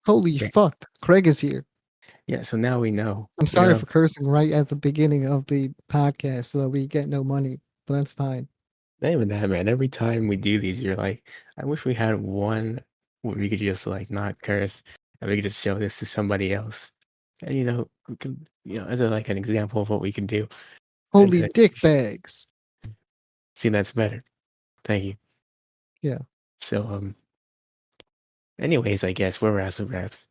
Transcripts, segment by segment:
Holy Yeah. fuck, Craig is here. Yeah, so now we know. I'm sorry for cursing right at the beginning of the podcast so that we get no money, but that's fine. Not even that, man. Every time we do these, you're like, I wish we had one where we could just like not curse and we could just show this to somebody else. And we could, as like an example of what we can do. And Holy dick bags. see, that's better. Thank you. Yeah. So, anyways, I guess we're Wrassle Graps.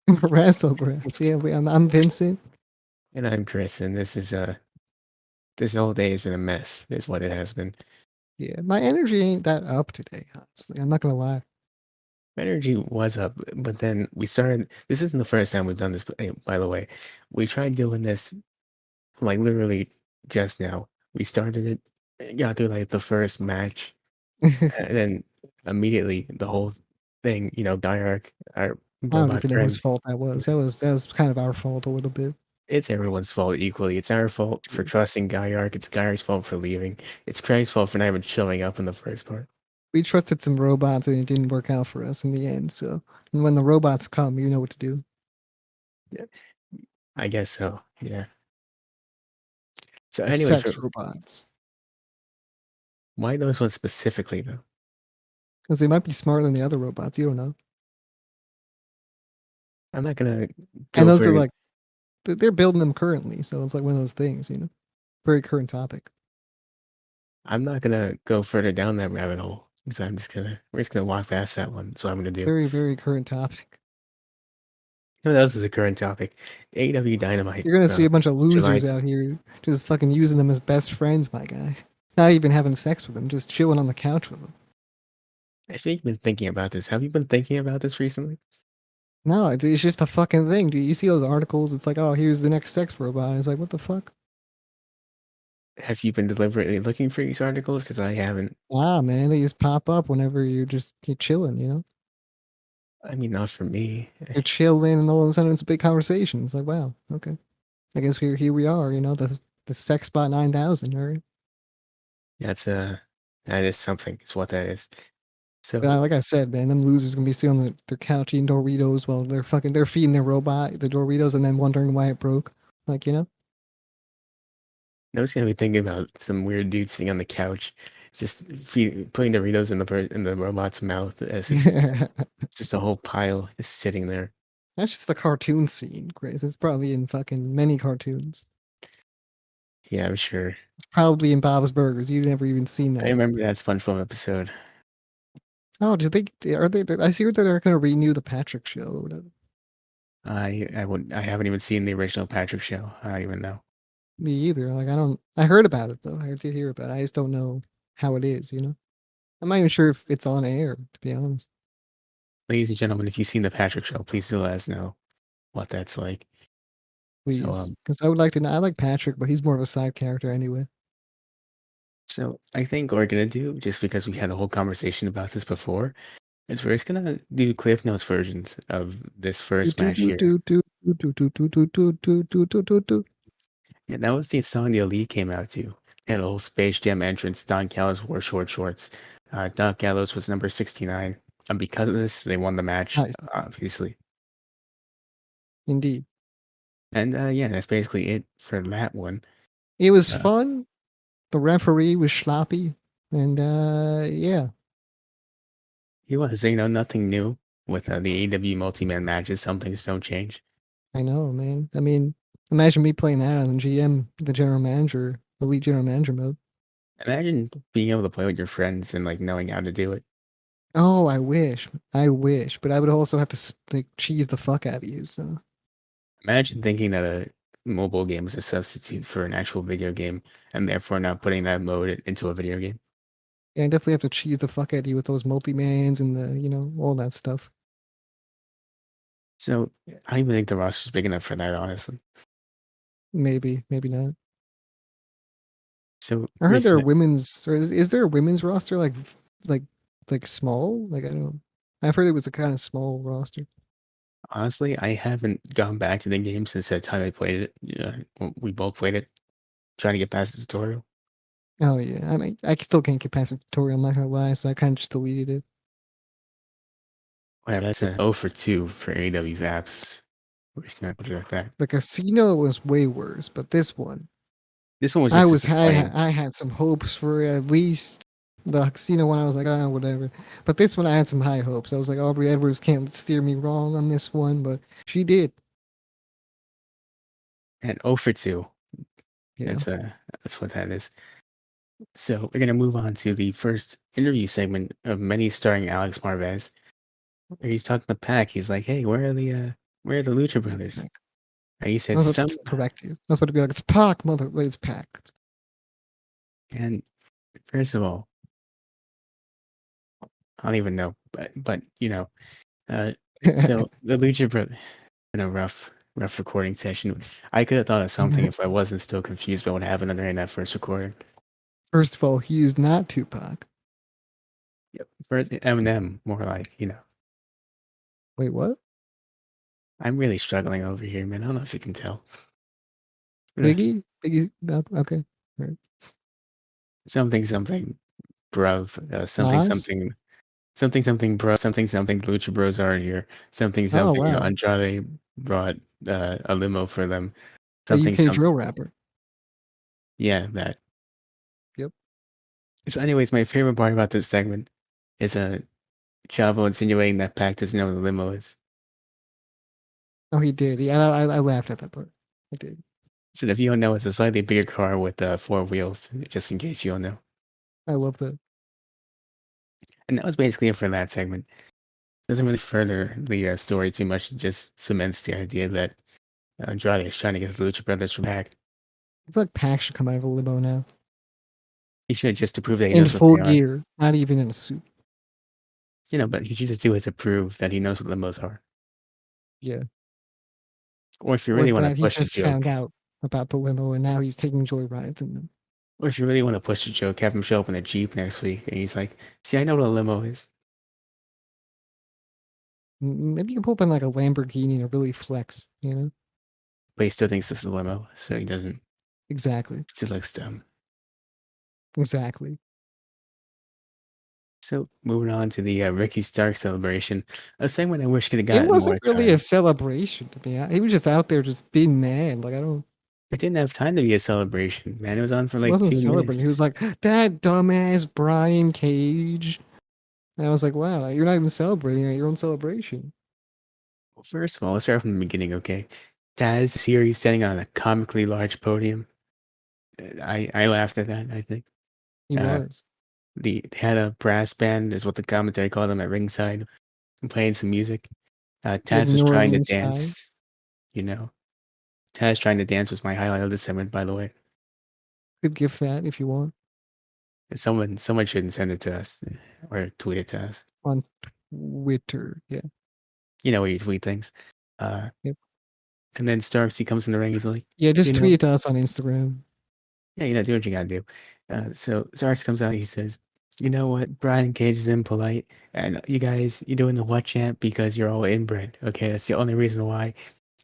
Wrassle Graps. Yeah, I'm Vincent. And I'm Chris, and this whole day has been a mess, is what it has been. Yeah, my energy ain't that up today, honestly. I'm not gonna lie. My energy was up, but then we started. This isn't the first time we've done this, by the way. We tried doing this like literally just now. We started it, got through like the first match, and then immediately the whole thing, Guyark, our I don't robot even know whose friend, fault that was. That was kind of our fault a little bit. it's everyone's fault equally. It's our fault for trusting Guyark. It's Guyark's fault for leaving. It's Craig's fault for not even showing up in the first part. We trusted some robots and it didn't work out for us in the end. So when the robots come, you know what to do. Yeah, I guess so. Yeah. So The anyway, sex robots. why those ones specifically though? Because they might be smarter than the other robots. You don't know. I'm not gonna And go those are for. like, they're building them currently. So it's like one of those things, very current topic. I'm not gonna go further down that rabbit hole because we're just gonna walk past that one. That's what I'm gonna do. Very, very current topic. What else is a current topic? AEW Dynamite, You're going to see a bunch of July. losers out here just fucking using them as best friends, my guy. Not even having sex with them, just chilling on the couch with them. I think you've been thinking about this. Have you been thinking about this recently? No, it's just a fucking thing, dude. You see those articles? It's like, oh, here's the next sex robot. It's like, what the fuck? Have you been deliberately looking for these articles? Because I haven't. Ah, man, they just pop up whenever you're chilling. I mean, not for me. You're chilling, and all of a sudden it's a big conversation. It's like, wow, okay. I guess here we are. The sex bot 9000. All right. That is something. It's what that is. Yeah, So like I said, man, them losers gonna be sitting on their couch eating Doritos while they're feeding their robot the Doritos and then wondering why it broke. Like. I was gonna be thinking about some weird dude sitting on the couch, just putting Doritos in the robot's mouth as it's just a whole pile just sitting there. That's just a cartoon scene, Grace. It's probably in fucking many cartoons. Yeah, I'm sure. It's probably in Bob's Burgers. You've never even seen I that. remember that SpongeBob episode. Oh, do they? Are they? I see that they're going to renew the Patrick Show or whatever. I haven't even seen the original Patrick show. I don't even know. Me either. Like I don't. I heard about it though. I did hear about it. I just don't know how it is. I'm not even sure if it's on air. To be honest. Ladies and gentlemen, if you've seen the Patrick show, please do let us know what that's like. So Please, because I would like to know. I like Patrick, but he's more of a side character anyway. so I think what we're gonna do, just because we had a whole conversation about this before, is we're just gonna do Cliff Notes versions of this first match here. Yeah, that was the song the Elite came out to. They had a whole Space Jam entrance. Don Callis wore short shorts. Don Gallows was number 69. And because of this, they won the match, Nice, obviously. indeed. And yeah, that's basically it for that one. It was Uh, fun. The referee was sloppy, and yeah. he was, nothing new with the AEW multi-man matches. Some things don't change. I know, man. I mean, imagine me playing that on the GM, the general manager, elite general manager mode. Imagine being able to play with your friends and like knowing how to do it. Oh, I wish, but I would also have to like cheese the fuck out of you. So Imagine thinking that a mobile game is a substitute for an actual video game and therefore not putting that mode into a video game. yeah, I definitely have to cheese the fuck out of you with those multi-mans and all that stuff. So I don't even think the roster's big enough for that, honestly. Maybe, maybe not. So I heard there are recently, women's, or is there a women's roster like like small? Like I don't. I've heard it was a kind of small roster. honestly, I haven't gone back to the game since that time I played it. Yeah, we both played it, trying to get past the tutorial. Oh yeah, I mean, I still can't get past the tutorial. I'm not gonna lie, so I kind of just deleted it. Whatever, that's an 0 for 2 for AEW's apps. We're just gonna put it like that. The casino was way worse, but this one, This one was just disappointing. I had some hopes for at least the casino one. I was like, ah, whatever. But this one, I had some high hopes. I was like, Aubrey Edwards can't steer me wrong on this one, but she did. And 0 for 2. Yeah. That's what that is. So we're gonna move on to the first interview segment of many starring Alex Marvez, where he's talking to Pac. He's like, "Hey, where are the Lucha Yeah, it's Brothers?" Pac. And he I said, was about "Some." to correct you. I was about to be like, it's Pac, mother. Wait, it's Pac. And first of all, I don't even know, but uh, so the Lucha Brothers in a rough recording session. I could have thought of something if I wasn't still confused about what happened during that first recording. First of all, he is not Tupac. Yep. First Eminem, more like, Wait, what? I'm really struggling over here, man. I don't know if you can tell. Biggie? Biggie? No, okay. All right. Something, bruv. Nas? Something, bro. Something. Lucha Bros are here. Oh, Something. wow. Andrade brought a limo for them. A Something, UK something. drill rapper. Yeah, that. Yep. So, anyways, my favorite part about this segment is Chavo insinuating that Pac doesn't know what the limo is. Oh, he did. Yeah, I laughed at that part. I did. So if you don't know, it's a slightly bigger car with 4 wheels, just in case you don't know. I love that. And that was basically it for that segment. Doesn't really further the story too much. It just cements the idea that Andrade is trying to get the Lucha Brothers from Pac. I feel like Pac should come out of a limo now. He should just to prove that he In knows what full they are. gear, not even in a suit. But he should just do it to prove that he knows what limos are. Yeah. Or if you Or really want to that he push a just joke, found out about the limo and now he's taking joy rides in them. or if you really want to push a joke, have him show up in a Jeep next week and he's like, see, I know what a limo is. Maybe you can pull up in like a Lamborghini and really flex, you know? But he still thinks this is a limo, so he doesn't, Exactly. still looks dumb. Exactly. So moving on to the Ricky Stark celebration, a segment I wish could have It gotten wasn't more really a time. celebration to me. He was just out there just being mad. Like, I don't. It didn't have time to be a celebration, man. It was on for He like wasn't two celebrating. He was minutes. like, that dumbass Brian Cage. And I was like, wow, you're not even celebrating at your own celebration. Well, first of all, let's start from the beginning, okay? Taz is here. He's standing on a comically large podium. I laughed at that. I think He uh, was. they had a brass band, is what the commentary called them at ringside, playing some music. He had Taz was New trying to Orleans style. dance. You know, Taz trying to dance was my highlight of the segment, by the way. Could gift that if you want And someone shouldn't send it to us or tweet it to us. on Twitter. Yeah. You know where you tweet things. Uh, Yep. and then Starks, he comes in the ring. He's like, Yeah, you just know, tweet it to us on Instagram. yeah, do what you gotta do. So Starks comes out. He says, you know what? Brian Cage is impolite, and you guys, you're doing the what chant because you're all inbred. Okay, that's the only reason why.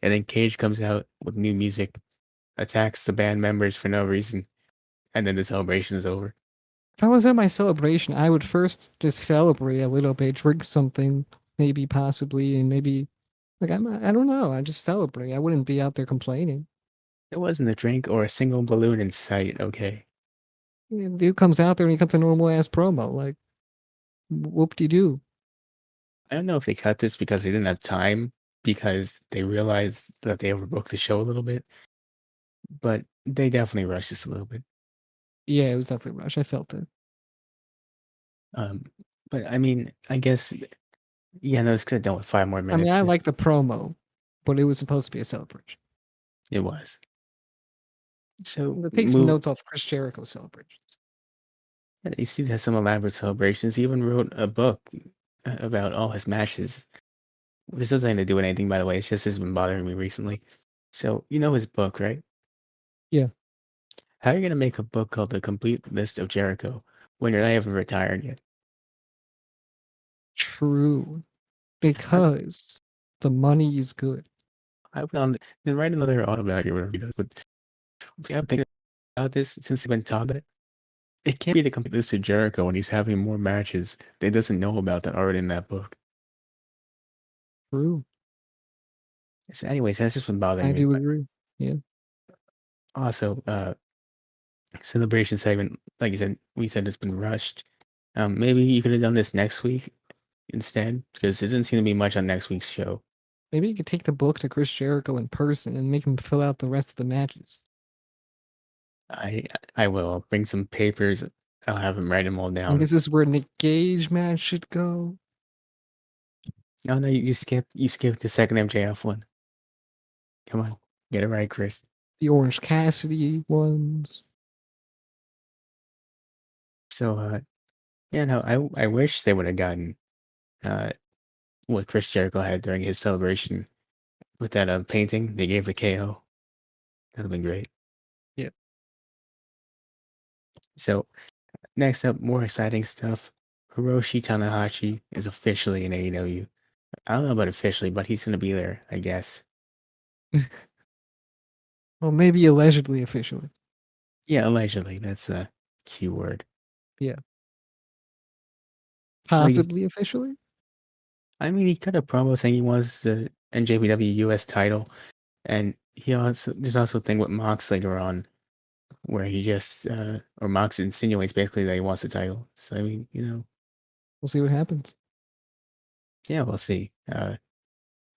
And then Cage comes out with new music, attacks the band members for no reason, and then the celebration is over. If I was at my celebration, I would first just celebrate a little bit, drink something, maybe possibly, and maybe like I don't know. I just celebrate. I wouldn't be out there complaining. There wasn't a drink or a single balloon in sight. Okay. Yeah, dude comes out there and he cuts a normal ass promo. Like whoop de doo. I don't know if they cut this because they didn't have time because they realized that they overbooked the show a little bit, but they definitely rushed this a little bit. Yeah, it was definitely rush. I felt it. Um, but I mean, I guess, yeah, no, this could have done with 5 more I mean, I minutes. like the promo, but it was supposed to be a celebration. It was. So Let's take some move. notes off Chris Jericho celebrations. He still has some elaborate celebrations. He even wrote a book about all his matches. This doesn't have to do with anything, by the way. It's just has been bothering me recently. So you know his book, right? Yeah, How are you gonna make a book called The Complete List of Jericho when you're not even retired yet? true. I, Because the money is good. I would then write another autobiography or whatever he does. But yeah, I'm thinking about this since they've been talking about it. It can't be The Complete List of Jericho when he's having more matches that he doesn't know about that are already in that book. True. So anyways, that's just been bothering I me. do But agree. Yeah. also, celebration segment, like you said, we said it's been rushed. Maybe you could have done this next week instead, because there doesn't seem to be much on next week's show. Maybe you could take the book to Chris Jericho in person and make him fill out the rest of the matches. I I will. I'll bring some papers. I'll have him write them all Like, down. this is where Nick Gage match should go. No, no, you skipped the second MJF one. Come on, get it right, Chris. The Orange Cassidy ones. So, yeah, no, I wish they would have gotten uh what Chris Jericho had during his celebration with that painting they gave the KO. That'd have been great. Yeah. So next up, more exciting stuff. Hiroshi Tanahashi is officially in AEW. I don't know about officially, but he's gonna be there, I guess. Well, maybe allegedly officially. Yeah, allegedly. That's a key word. Yeah. So Possibly officially. I mean, he cut a promo saying he wants the NJPW US title, and there's also a thing with Mox later on where he just or Mox insinuates basically that he wants the title. So I mean, We'll see what happens. yeah, we'll see. I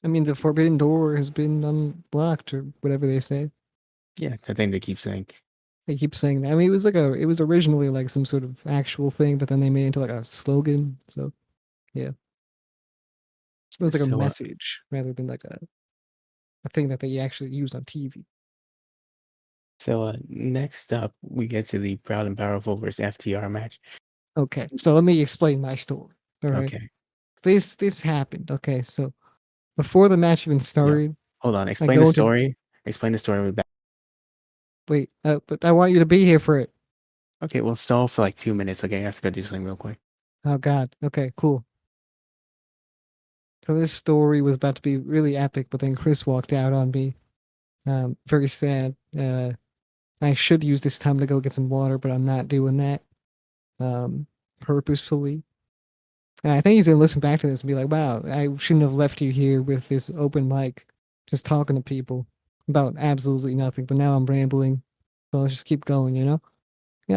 mean, the forbidden door has been unlocked, or whatever they say. Yeah, the thing they keep saying. They keep saying that. I mean, it was originally like some sort of actual thing, but then they made it into like a slogan. So yeah, it was like a So message rather than like a thing that they actually use on TV. next up, we get to the Proud and Powerful versus FTR match. Okay, so let me explain my story. All right, Okay, this happened. Okay, so before the match even yeah. started, Hold on. I Explain the go into story. Explain the story. We're back. wait, but I want you to be here for it. Okay, we'll stall for like 2 minutes. Okay, I have to go do something real quick. Oh God. Okay, cool. So this story was about to be really epic, but then Chris walked out on me. Very sad. I should use this time to go get some water, but I'm not doing that. Purposefully. And I think he's gonna listen back to this and be like, "Wow, I shouldn't have left you here with this open mic, just talking to people about absolutely nothing." But now I'm rambling, so let's just keep going. Yeah,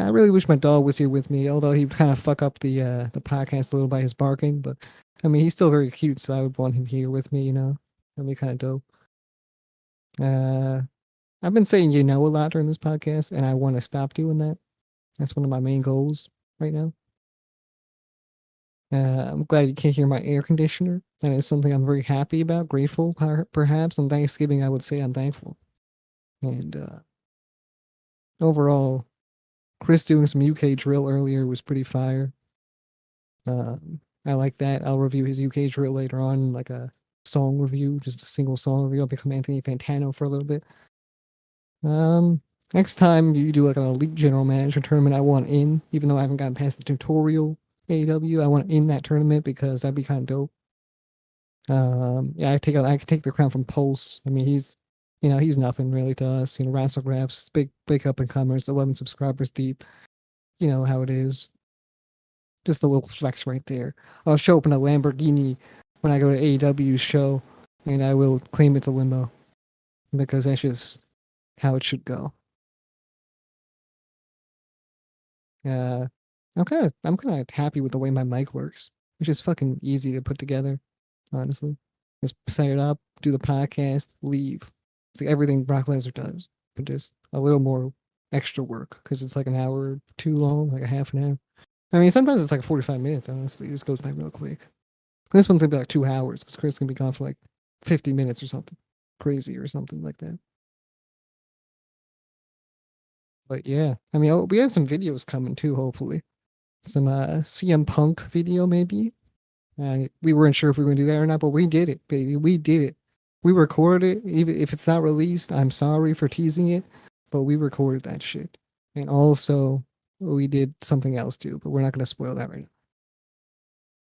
I really wish my dog was here with me, although he'd kind of fuck up the podcast a little by his barking. But I mean, he's still very cute, so I would want him here with me. That'd be kind of dope. Uh, I've been saying a lot during this podcast, and I want to stop doing that. That's one of my main goals right now. I'm glad you can't hear my air conditioner. That is something I'm very happy about, grateful. Perhaps on Thanksgiving, I would say I'm thankful. And overall, Chris doing some UK drill earlier was pretty fire. I like that. I'll review his UK drill later on, like a song review, just a single song review. I'll become Anthony Fantano for a little bit. Next time you do like an elite general manager tournament, I want in, even though I haven't gotten past the tutorial AEW, I want in that tournament because that'd be kind of dope. Yeah, I could take the crown from Pulse. I mean, he's nothing really to us. Wrassle Graps, big up and comers, 11 subscribers deep. You know how it is. Just a little flex right there. I'll show up in a Lamborghini when I go to AEW's show, and I will claim it's a limo because that's just how it should go. Uh, I'm kind of happy with the way my mic works, which is fucking easy to put together. Honestly, just set it up, do the podcast, leave. It's like everything Brock Lesnar does, but just a little more extra work because it's like an hour too long, like a half an hour. I mean, sometimes it's like 45 minutes. Honestly, it just goes by real quick. This one's gonna be like 2 hours because Chris is gonna be gone for like 50 minutes or something crazy or something like that. But yeah, I mean, we have some videos coming too. Hopefully, some CM Punk video maybe. We weren't sure if we were gonna do that or not, but we did it, baby. We did it. We recorded it. Even if it's not released, I'm sorry for teasing it, but we recorded that shit. And also, we did something else too, but we're not gonna spoil that right now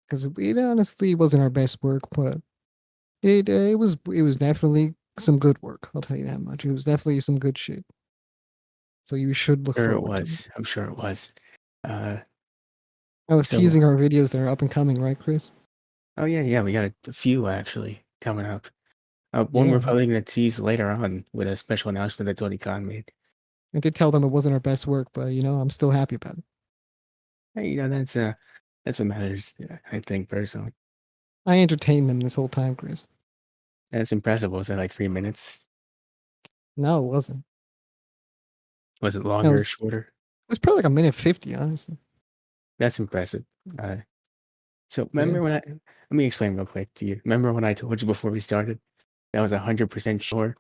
because it honestly wasn't our best work, but it was definitely some good work. I'll tell you that much. It was definitely some good shit. So you should look Sure it forward to it. was. I'm sure it was. Uh, I was so teasing our videos that are up and coming, right, Chris? oh yeah, we got a few actually coming up. One we're Yeah, probably going to tease later on with a special announcement that Tony Khan made. I did tell them it wasn't our best work, but I'm still happy about it. Hey, that's what matters. I think personally, I entertained them this whole time, Chris. that's impressive. Was that like 3 minutes? No, it wasn't. Was it It longer or was shorter? it was probably like a minute 50, honestly. That's impressive. Uh, so Yeah, remember when let me explain real quick to you. Remember when I told you before we started that I was 100% sure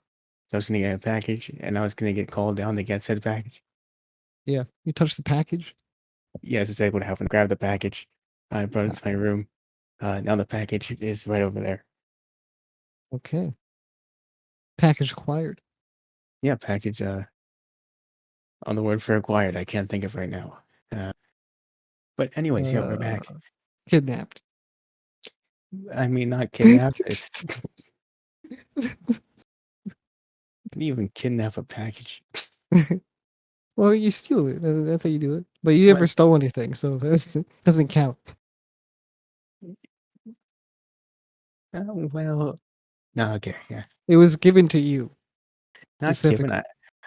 I was going to get a package and I was going to get called down to get said package? yeah. You touched the package. Yes, it's able to happen. Grab the package. I brought it Uh, to my room. Now the package is right over there. okay, package acquired. Yeah, package. On the word for acquired, I can't think of right now. But anyways, yeah, we're Uh, back. Kidnapped. I mean, not kidnapped. It's can you even kidnap a package? Well, you steal it. That's how you do it. But you What? never stole anything, so that doesn't count. Well, no, okay, yeah, It was given to you not given. specifically.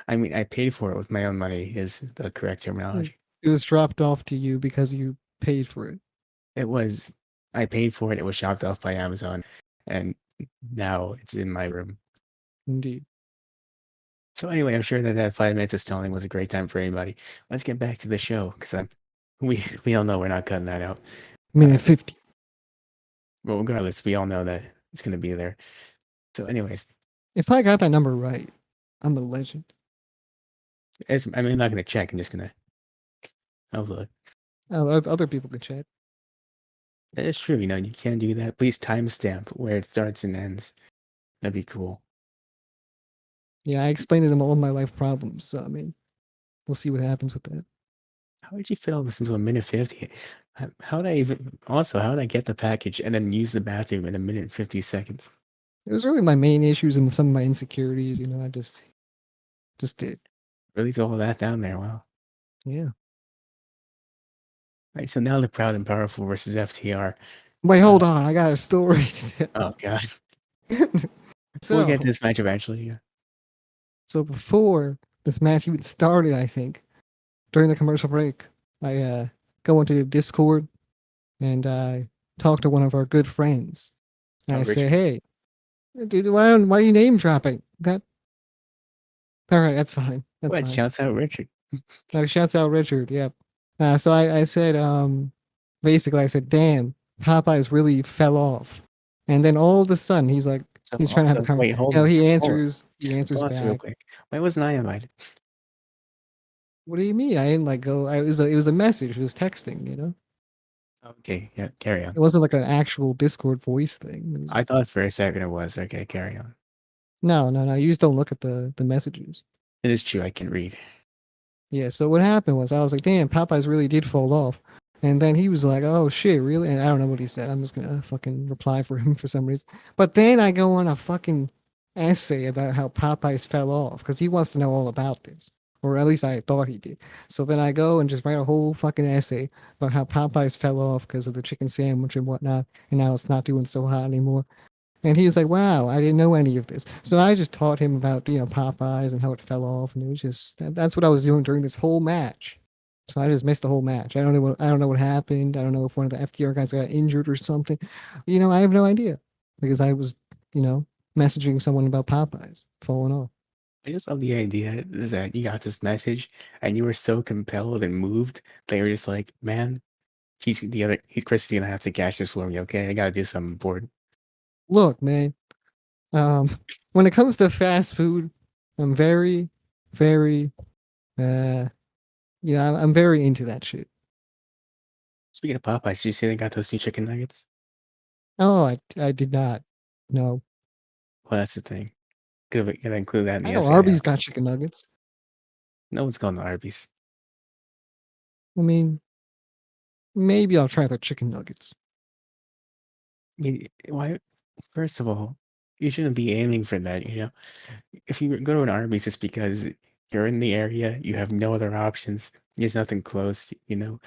I mean, I paid for it with my own money. Is the correct It terminology? was dropped off to you because you paid for it. It was. I paid for it. It was shopped off by Amazon, and now it's in my room. Indeed. So anyway, I'm sure that 5 minutes of stalling was a great time for anybody. Let's get back to the show because we all know we're not cutting that out. Minute So, 50. well, regardless, we all know that it's going to be there. So, anyways, If I got that number right, I'm a legend. I mean, I'm not going to check. I'm just going to. Oh, look. Other people can check. That is true. You can do that. Please timestamp where it starts and ends. That'd be cool. Yeah, I explained to them all my life problems. So, I mean, we'll see what happens with that. How did you fit all this into a minute 50? How would I even. Also, how would I get the package and then use the bathroom in a minute and 50 seconds? It was really my main issues and some of my insecurities. I just did. Really throw all that down there. Wow. Yeah. Right, so now the Proud and Powerful versus FTR. Wait, Uh, hold on. I got a story to oh, God. tell. We'll get to So, this match eventually. Yeah. so before this match even started, I think during the commercial break, I go into the Discord and I talk to one of our good friends. And Oh, I say, Richard. "Hey, dude, why are you name dropping? That all right? That's fine. That's What? fine." Shouts out Richard. Shouts out Richard. Yep. So I said, basically, I said, "Damn, Popeyes really fell off." And then all of a sudden, So, he's trying to have a also, conversation. wait, hold on. Hold on. He answers Pause real back. quick. Why wasn't I invited? What do you mean? I didn't like go. It was a message. It was texting. Okay, yeah, carry It on. wasn't like an actual Discord voice thing. I thought for a second it was. Okay, carry on. No, no, no. You just don't look at the messages. It is true, I can read. Yeah. So what happened was I was like, damn, Popeyes really did fall off. And then he was like, oh shit, really? And I don't know what he said. I'm just gonna fucking reply for him for some reason. But then I go on a fucking essay about how Popeyes fell off because he wants to know all about this. Or at least I thought he did. So then I go and just write a whole fucking essay about how Popeyes fell off because of the chicken sandwich and whatnot, and now it's not doing so hot anymore. And he was like, "Wow, I didn't know any of this." So I just taught him about Popeyes and how it fell off, and it was just that's what I was doing during this whole match. So I just missed the whole match. I don't know what happened. I don't know if one of the FTR guys got injured or something. I have no idea because I was you know messaging someone about Popeyes falling off. I just love the idea that you got this message and you were so compelled and moved that you were just like, man, Chris is gonna have to cash this for me, okay? I gotta do something bored. Look, man. Um, when it comes to fast food, I'm very, very, I'm very into that shit. Speaking of Popeyes, did you see they got those new chicken nuggets? Oh, I did not. No. Well, that's the thing. Gotta include that in I the know essay now. Arby's got chicken nuggets. No one's going to Arby's. I mean, maybe I'll try their chicken nuggets. I mean, why? First of all, you shouldn't be aiming for that. If you go to an Arby's, it's because you're in the area, you have no other options, there's nothing close. You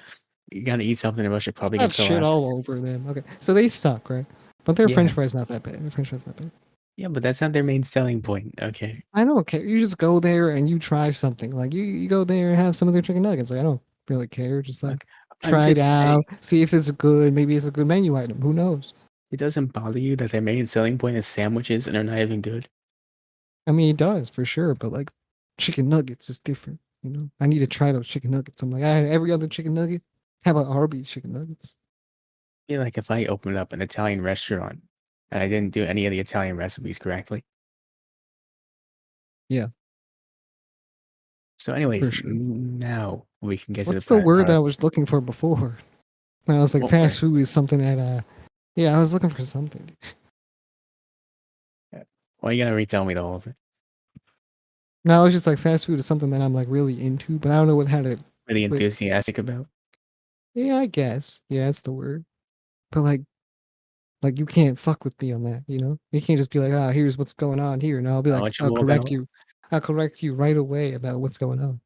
gotta eat something or else you're It's probably gonna not shit all collapse. over them. Okay, so they suck, right? But their Yeah, French fries not that bad. Their French fries not bad. yeah, but that's not their main selling point. Okay, I don't care. You just go there and you try something. Like you go there and have some of their chicken nuggets. Like I don't really care. Just like look, I'm try it just saying out, see if it's good. Maybe it's a good menu item. Who knows? it doesn't bother you that their main selling point is sandwiches and they're not even good. I mean, it does for sure. But like chicken nuggets is different. You know, I need to try those chicken nuggets. I'm like, I had every other chicken nugget. How about Arby's chicken nuggets? I feel like if I opened up an Italian restaurant and I didn't do any of the Italian recipes correctly. Yeah, So, for anyways, sure. now we can get to the What's the word that part. I was looking for before? When I was like, What fast word? food is something that yeah, I was looking for something. Well, you gotta retell me the whole thing. No, I was just like fast food is something that I'm like really into, but I don't know what how to Really like enthusiastic about. yeah, I guess. Yeah, that's the word. But like you can't fuck with me on that, you know? You can't just be like, ah, here's what's going on here. No, I'll be like, I'll Knowledgeable correct about, you. I'll correct you right away about what's going on.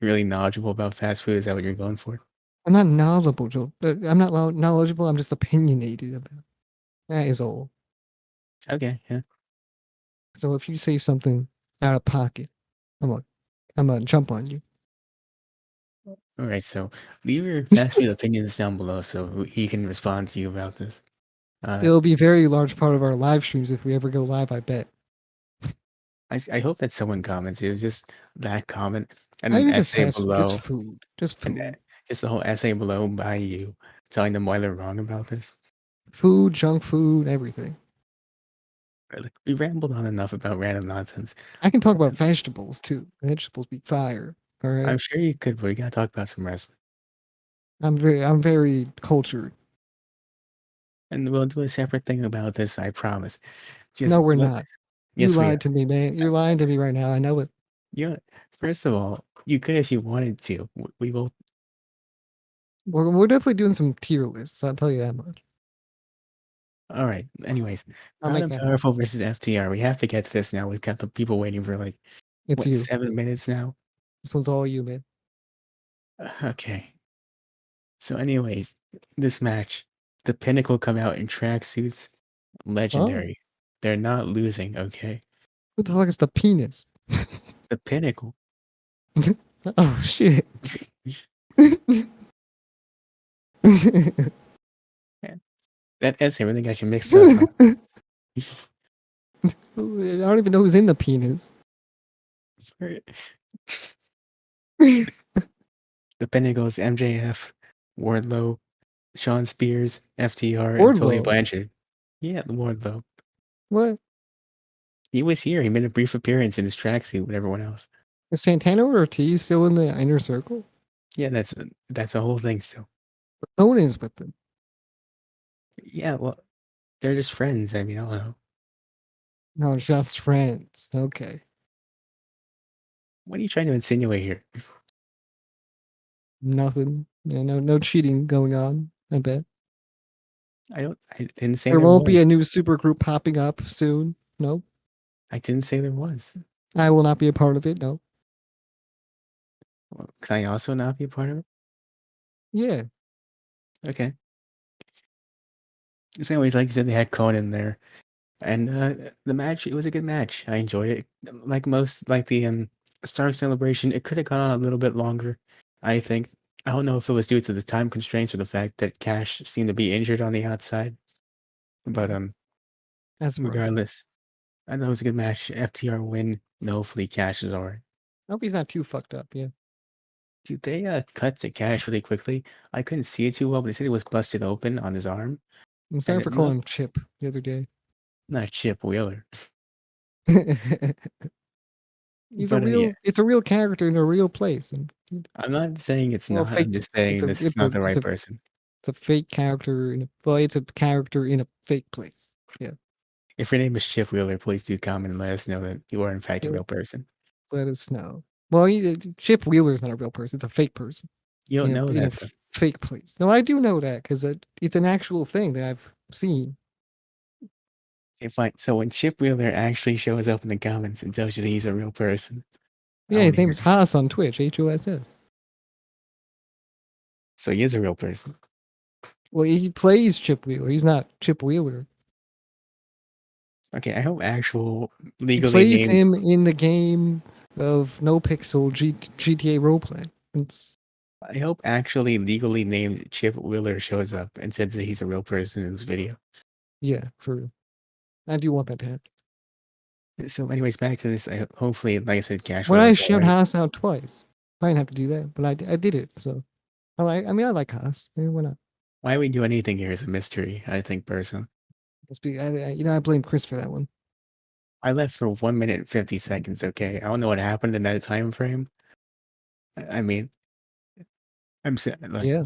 really knowledgeable about fast food. Is that what you're going for? I'm not knowledgeable. I'm not knowledgeable. I'm just opinionated about. That is all. Okay, yeah. So if you say something out of pocket, I'm gonna I'm gonna jump on you. All right, so leave your fast food opinions down below so he can respond to you about this. Uh, It'll be a very large part of our live streams if we ever go live. I bet. I hope that someone comments. It was just that comment and I an think it's essay fast food. Just below, food. Just and food. just the whole essay below by you telling them why they're wrong about this. Food, junk food, everything. Like, we rambled on enough about random nonsense. I can talk about vegetables too. Vegetables be fire. All I'm right. sure you could, but we gotta talk about some wrestling. I'm very cultured. And we'll do a separate thing about this, I promise. No, Just we're let, not. You yes, we lied are. to me, man. You're lying to me right now. I know it. You know, first of all, you could if you wanted to. We will. We're definitely doing some tier lists. I'll tell you that much. All right. Anyways, I'll Proud make and that happen. Powerful versus FTR. We have to get to this now. We've got the people waiting for like It's what, you. 7 minutes now. This one's all you, man. Okay. So, anyways, this match, the Pinnacle come out in tracksuits. Oh, Legendary. They're not losing. Okay. what the fuck is the penis? The Pinnacle. Oh shit. That essay really got you mixed up, huh? I don't even know who's in the penis. The Pinnacles, MJF, Wardlow, Sean Spears, FTR, and Tully Wardlow. Blanchard. Yeah, Wardlow. What? He was here. He made a brief appearance in his tracksuit with everyone else. Is Santana or Ortiz still in the inner circle? Yeah, that's a whole thing still. No one is with them. Yeah, well, they're just friends. I mean, I don't know. No, just friends. Okay. What are you trying to insinuate here? Nothing. Yeah, no cheating going on. I bet. I didn't say There there won't be was. a new super group popping up soon. No. I didn't say there was. I will not be a part of it. No. Well, can I also not be a part of it? Yeah. Okay. So anyways, like you said, they had Conan there. And the match, it was a good match. I enjoyed it. Like the Star Celebration, it could have gone on a little bit longer, I think. I don't know if it was due to the time constraints or the fact that Cash seemed to be injured on the outside. But Yeah. That's rough. regardless, I know it was a good match. FTR win, and hopefully Cash is alright. I hope he's not too fucked up. Yeah. Did they cut to Cash really quickly? I couldn't see it too well, but they said it was busted open on his arm. I'm And sorry for calling him Chip the other day. not Chip Wheeler. He's a But yeah, real. It's a real character in a real place. And I'm not saying it's well, not. fake I'm just place. saying this is not the right person. It's a fake character in a. Well, it's a character in a fake place. Yeah. If your name is Chip Wheeler, please do comment and let us know that you are in fact a Yeah. real person. Let us know. Well, Chip Wheeler is not a real person. It's a fake person You don't know in a that though. fake place. No, I do know that because it's an actual thing that I've seen. Okay, fine. So when Chip Wheeler actually shows up in the comments and tells you that he's a real person, I Yeah, want his to hear name's it. Haas on Twitch. HOSS. So he is a real person. Well, he plays Chip Wheeler. He's not Chip Wheeler. Okay, I hope actual He legally plays named. him in the game of No Pixel GTA roleplay. It's I hope actually legally named Chip Wheeler shows up and says that he's a real person in this video. yeah, for real. I do want that to happen. So, anyways, back to this. Hopefully, like I said, cash When flow I is all shout right. Haas out twice, I didn't have to do that, but I did it. So I like Haas. Maybe why not? Why we do anything here is a mystery. I think personally. I blame Chris for that one. I left for 1 minute and 50 seconds. Okay, I don't know what happened in that time frame. I mean, like Yeah.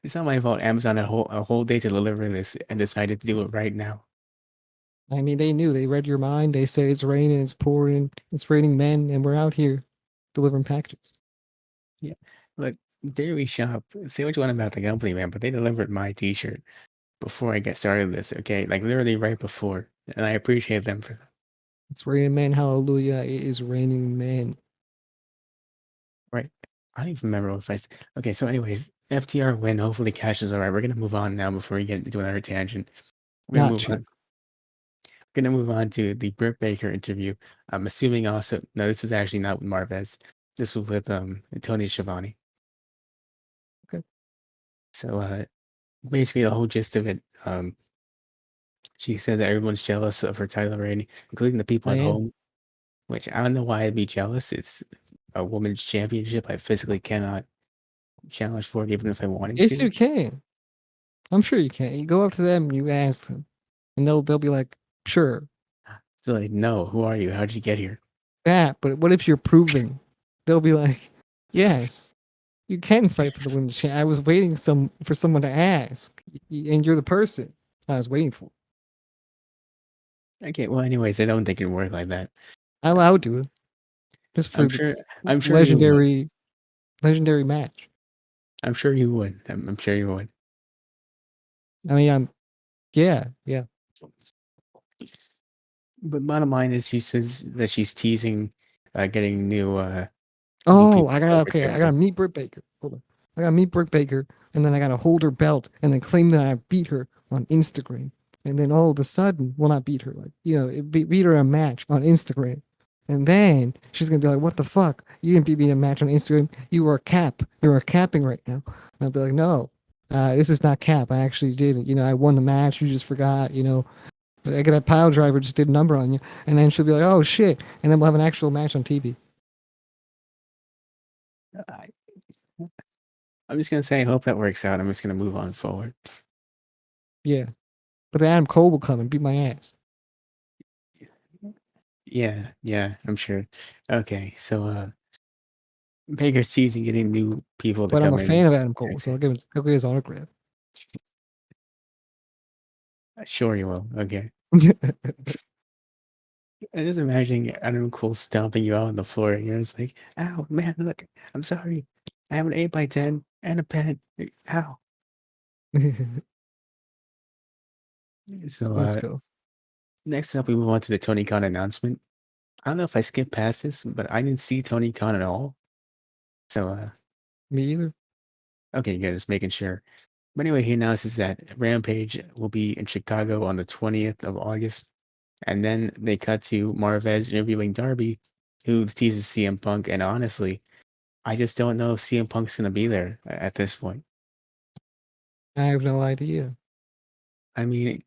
it's not my fault. Amazon had a whole day to deliver this and decided to do it right now. I mean, they knew. They read your mind. They said it's raining, it's pouring, it's raining men, and we're out here delivering packages. Yeah, look, Dairy Shop. Say what you want about the company, man, but they delivered my T-shirt before I get started this. Okay, like literally right before, and I appreciate them for that. It's raining men. Hallelujah. It is raining men. Right. I don't even remember if okay, so anyways, FTR win. Hopefully, cash is all right. We're gonna move on now before we get into another tangent. We're gonna Not move on. chill. Gonna move on to the Britt Baker interview. I'm assuming also no, this is actually not with Marvez. This was with Tony Schiavone. Okay. So basically the whole gist of it, she says that everyone's jealous of her title reign, including the people I at am. home, which I don't know why I'd be jealous. It's a women's championship. I physically cannot challenge for it even if I wanted Yes, to. you can. I'm sure you can. You go up to them, you ask them, and they'll be like, sure, So like, no, who are you? How did you get here? that. But what if you're proven? They'll be like, yes, you can fight for the women's champ. I was waiting for someone to ask, and you're the person I was waiting for. Okay, well anyways, I don't think it worked like that. I would do it just I'm for the sure I'm sure you would. legendary match. I'm sure you would. I'm sure you would. I mean, yeah. But bottom line is, she says that she's teasing getting new Oh, people to help her okay. I champion. gotta meet Britt Baker. Hold on. I gotta meet Britt Baker, and then I gotta hold her belt, and then claim that I beat her on Instagram. And then all of a sudden, well, not beat her, like beat her in a match on Instagram. And then she's gonna be like, "What the fuck? You didn't beat me in a match on Instagram. You are cap. You're capping right now." And I'll be like, "No, this is not cap. I actually did it. I won the match. You just forgot. I get that pile driver just did a number on you." And then she'll be like, "Oh shit!" And then we'll have an actual match on TV. I, I'm just gonna say, I hope that works out. I'm just gonna move on forward. Yeah. But then Adam Cole will come and beat my ass. Yeah, yeah, I'm sure. Okay, so Baker's teasing getting new people to But I'm a come in. fan of Adam Cole, so I'll get his autograph. Sure, you will. Okay. I just imagining Adam Cole stomping you out on the floor, and you're just like, "Ow, man! Look, I'm sorry. I have an 8x10 and a pen. Ow." So Let's go. next up, we move on to the Tony Khan announcement. I don't know if I skipped past this, but I didn't see Tony Khan at all. So, Me either. okay, good. Just making sure. But anyway, he announces that Rampage will be in Chicago on the 20th of August. And then they cut to Marvez interviewing Darby, who teases CM Punk. And honestly, I just don't know if CM Punk's going to be there at this point. I have no idea. I mean,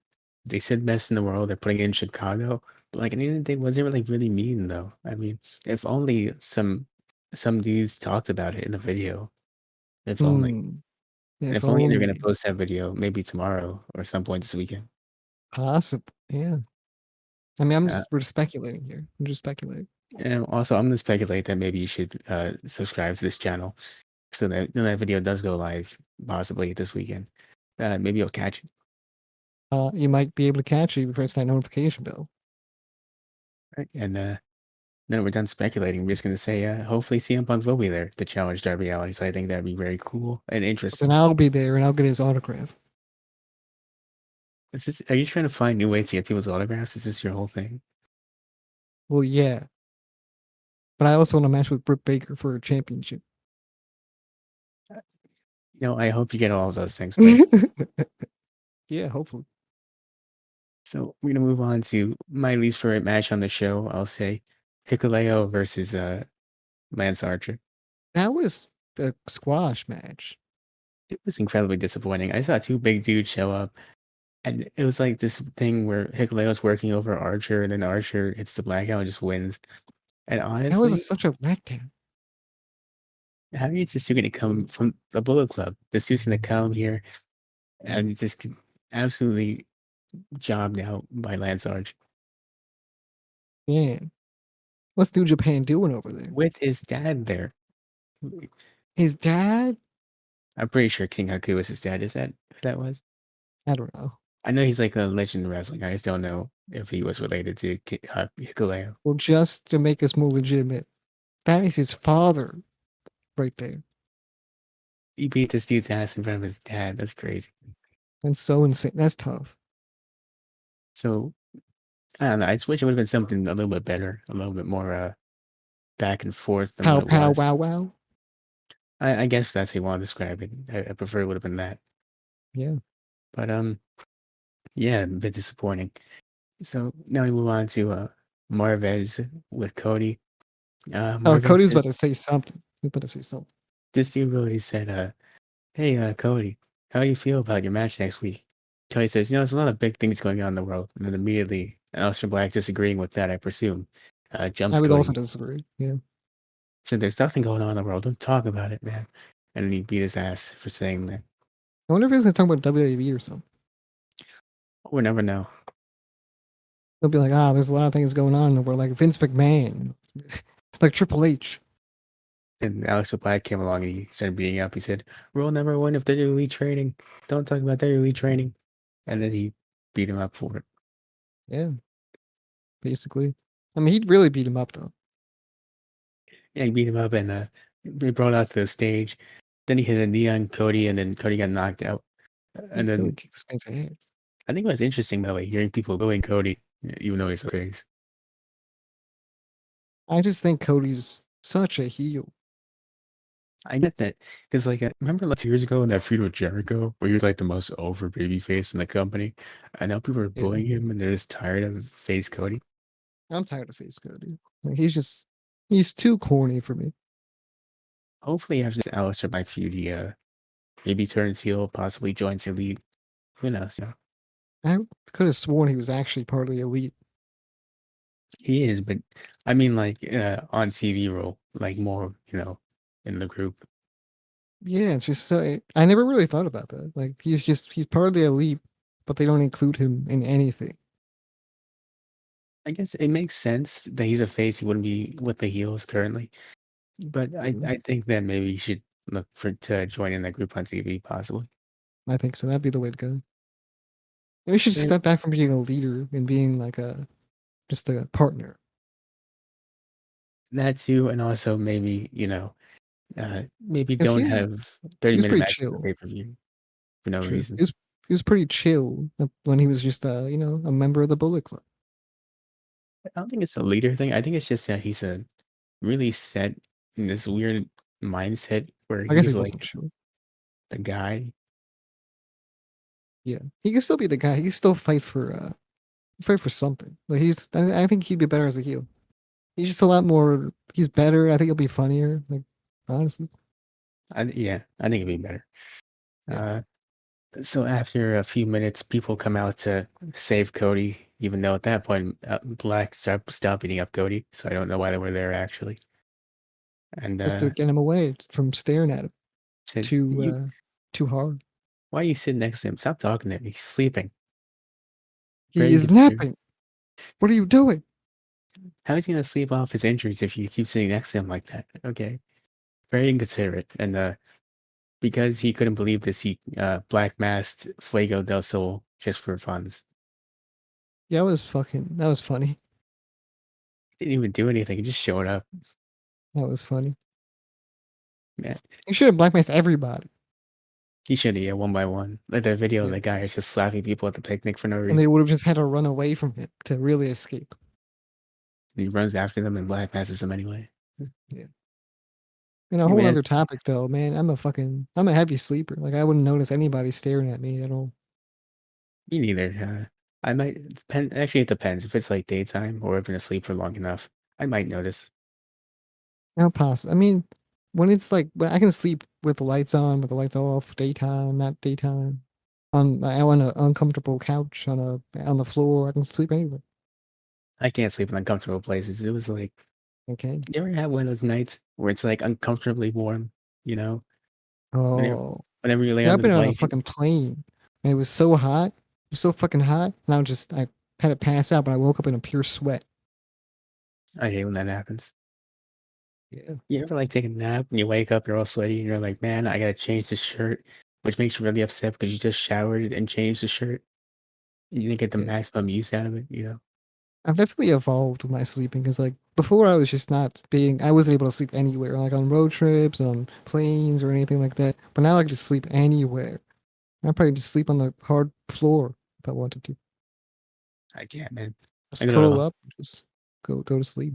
they said best in the world. They're putting it in Chicago. But like, at the end of the day, was it really mean though? I mean, if only some dudes talked about it in the video. If only. Hmm. And If if only they're gonna only. post that video maybe tomorrow or some point this weekend. Possible. Yeah. I mean, Uh, we're just speculating here. I'm just speculating. and also, I'm gonna speculate that maybe you should subscribe to this channel so that when that video does go live, possibly this weekend, maybe you'll catch it. You might be able to catch it if you press that notification bell. Right? And then we're done speculating. We're just gonna say, hopefully CM Punk will be there to challenge Darby Allin. So I think that'd be very cool and Then interesting. I'll be there and I'll get his autograph. Are you trying to find new ways to get people's autographs? Is this your whole thing? Well, yeah. But I also want to match with Britt Baker for a championship. I hope you get all of those things, Chris. Yeah, hopefully. So we're gonna move on to my least favorite match on the show. I'll say Hikuleo versus Lance Archer. That was a squash match. It was incredibly disappointing. I saw two big dudes show up, and it was like this thing where Hikuleo's working over Archer, and then Archer hits the blackout and just wins. And That was honestly, such a letdown. how are you just gonna come from the Bullet Club? This dude's gonna come here and just get absolutely jobbed out by Lance Archer Man, what's New Japan doing over there? with his dad there. His dad? I'm pretty sure King Haku was his dad. Is that who that was? I don't know. I know he's like a legend in wrestling. I just don't know if he was related to Hikuleo. Well, just to make us more legitimate, that is his father right there. He beat this dude's ass in front of his dad. That's crazy. That's so insane. That's tough. So I don't know. I just wish it would have been something a little bit better, a little bit more back and forth than what Pow, it pow, was. wow, wow. I guess that's how you want to describe it. I prefer it would have been that. Yeah. But yeah, a bit disappointing. So now we move on to Marvez with Cody. Oh, Marvez Cody's says about to say something. He's about to say something. this dude really said, "Hey, Cody, how you feel about your match next week?" Cody says, "There's a lot of big things going on in the world." And then immediately, Aleister Black disagreeing with that, I presume, I jumps would also Cody. disagree. Yeah. Said, "There's nothing going on in the world. Don't talk about it, man." And then he beat his ass for saying that. I wonder if he's going to talk about WWE or something. We'll never know. They'll be like, there's a lot of things going on in the world, like Vince McMahon, like Triple H. And Aleister Black came along and he started beating up. He said, "Rule number one of WWE training: don't talk about WWE training." And then he beat him up for it. Yeah, basically. I mean, he'd really beat him up, though. Yeah, he beat him up and he brought out to the stage. Then he hit a knee on Cody, and then Cody got knocked out. He And really then kicks this man's ass. I think it was interesting by the way, hearing people booing Cody, even though he's a face. I just think Cody's such a heel. I get that because, like, I remember like 2 years ago in that feud with Jericho, where he was like the most over baby face in the company, and now people are Yeah. booing him, and they're just tired of face Cody. I'm tired of face Cody. Like, he's too corny for me. Hopefully, after this Aleister Black feud, he maybe turns heel, possibly joins the Elite. Who knows? I could have sworn he was actually part of the Elite. He is, but I mean, like, on TV role, like more, in the group. Yeah, it's just so. I never really thought about that. Like, he's part of the Elite, but they don't include him in anything. I guess it makes sense that he's a face. He wouldn't be with the heels currently, but Mhm. I think that maybe he should look for to join in that group on TV, possibly. I think so. That'd be the way to go. Maybe he should So step back from being a leader and being like just a partner. that too, and also maybe maybe Because don't have he 30 was minute pretty matches at chill. pay per view for no True. reason. He was pretty chill when he was just a member of the Bullet Club. I don't think it's a leader thing. I think it's just that he's a really set in this weird mindset where I guess he he's wasn't like chill. the guy. Yeah, he can still be the guy. He can still fight for something. But I think he'd be better as a heel. He's just a lot more. He's better. I think he'll be funnier. Like, honestly, Yeah, I think it'd be better. yeah. Uh, so after a few minutes, people come out to save Cody, even though at that point Black stopped beating up Cody. So I don't know why they were there actually. And Just to get him away from staring at him said, too "You, too hard. why are you sitting next to him? Stop talking to him. He's sleeping." He Very is inconsiderate. napping. What are you doing? How is he gonna sleep off his injuries if you keep sitting next to him like that? Okay, very inconsiderate. And because he couldn't believe this, he black masked Fuego del Sol just for funds. Yeah, that was funny. Didn't even do anything. He just showed up. That was funny. Man, You should have blackmailed everybody. he should have, yeah, one by one. Like that video of Yeah. the guy is just slapping people at the picnic for no And they reason. would have just had to run away from him to really escape. And he runs after them and black masses them anyway. Yeah. And a I whole mean, other topic though, man. I'm a heavy sleeper. Like I wouldn't notice anybody staring at me at all. me neither. I might depend. Actually, it depends. If it's like daytime or I've been asleep for long enough, I might notice. How possible? I mean, when it's like when I can sleep with the lights on, with the lights off, daytime, not daytime. On an uncomfortable couch on the floor, I can sleep anywhere. I can't sleep in uncomfortable places. It was like, Okay. you ever have one of those nights where it's like uncomfortably warm? You know, whenever, Oh, whenever you lay yeah. I've under the been on a blanket. fucking plane, and it was so hot, it was so fucking hot, and I had to pass out, but I woke up in a pure sweat. I hate when that happens. Yeah. You ever like take a nap and you wake up, you're all sweaty, and you're like, man, I gotta change the shirt, which makes you really upset because you just showered and changed the shirt. And you didn't get the Yeah. maximum use out of it, you know? I've definitely evolved with my sleeping because like before I was just not being I wasn't able to sleep anywhere like on road trips on planes or anything like that, but now I can just sleep anywhere. I probably just sleep on the hard floor if I wanted to. I can't, man. I Just go curl to up, just go to sleep.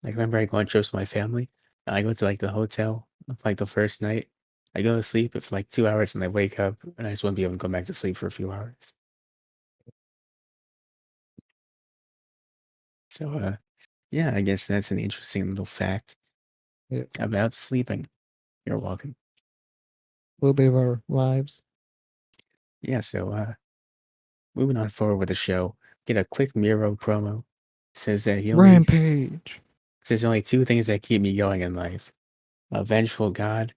like remember I go on trips with my family. I go to like the hotel like the first night. I go to sleep for like 2 hours and I wake up and I just wouldn't be able to go back to sleep for a few hours. So yeah, I guess that's an interesting little fact Yeah, a about sleeping. You're welcome. little bit of our lives. Yeah, so moving on forward with the show, get a quick Miro promo. Says that Rampage. says only two things that keep me going in life: a vengeful God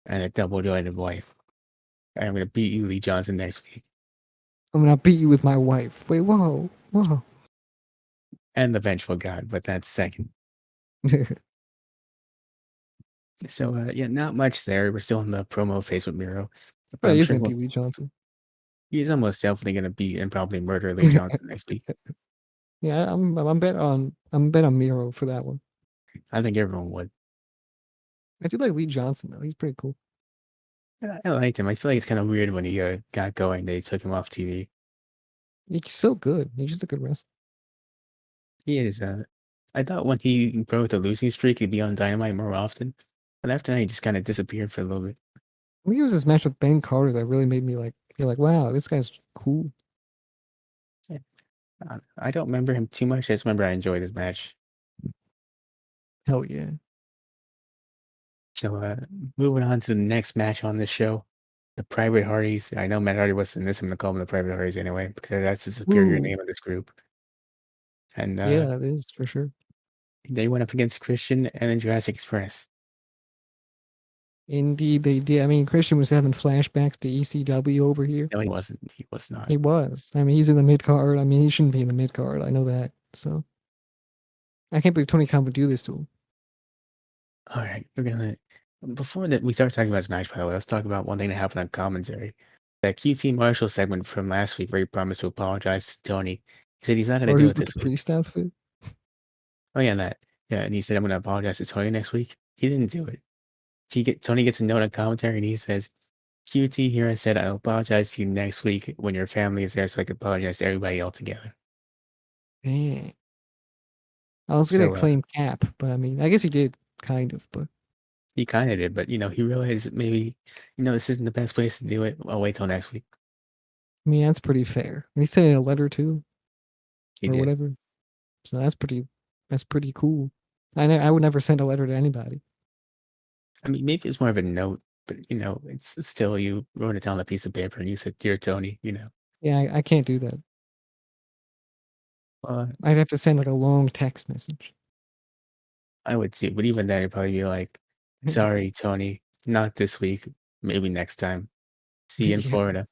and a double-jointed wife. I'm gonna beat you, Lee Johnson, next week. I'm gonna beat you with my wife. Wait, whoa, whoa. And the vengeful God, but that's second. So yeah, not much there. We're still in the promo phase with Miro, but Probably I'm is sure gonna be Lee Johnson. he's almost definitely gonna beat and probably murder Lee Johnson next week. Yeah, I'm bet on Miro for that one. I think everyone would. I do like Lee Johnson though. He's pretty cool. Yeah, I liked him. I feel like it's kind of weird when he got going. They took him off TV. He's so good. He's just a good wrestler. He is. I thought when he broke the losing streak, he'd be on Dynamite more often, but after that, he just kind of disappeared for a little bit. I think it was this match with Ben Carter that really made me like feel like, wow, this guy's cool. Yeah. I don't remember him too much. I just remember I enjoyed his match. Hell yeah. So, moving on to the next match on this show, the Private Hardys. I know Matt Hardy was in this. I'm gonna call them the Private Hardys anyway because that's the superior Ooh, name of this group. And yeah, it is for sure. they went up against Christian and then Jurassic Express. Indeed, they did. I mean, Christian was having flashbacks to ECW over here. No, he wasn't. He was not. He was. I mean, he's in the mid card. I mean, he shouldn't be in the mid card. I know that. So I can't believe Tony Khan would do this to him. All right, we're gonna. Before that, we start talking about this match. By the way, let's talk about one thing that happened on commentary. That QT Marshall segment from last week, where he promised to apologize to Tony. He said he's not gonna Or do he's it with the this week. priest outfit. Oh yeah, that. Yeah, and he said I'm gonna apologize to Tony next week. He didn't do it. Tony gets a note on commentary, and he says, "QT, here I said I'll apologize to you next week when your family is there, so I can apologize to everybody all together." Dang. I was gonna So claim Cap, but I mean, I guess he did kind of. But he kind of did, but he realized maybe this isn't the best place to do it. I'll wait till next week. I mean, that's pretty fair. And he sent in a letter too, He or did. whatever. So that's pretty cool. I would never send a letter to anybody. I mean, maybe it's more of a note, but it's still you wrote it down on a piece of paper and you said, "Dear Tony." Yeah, I can't do that. Well, I'd have to send like a long text message. I would too, but even then, it'd probably be like, "Sorry, Tony, not this week. Maybe next time. See you in Yeah. Florida."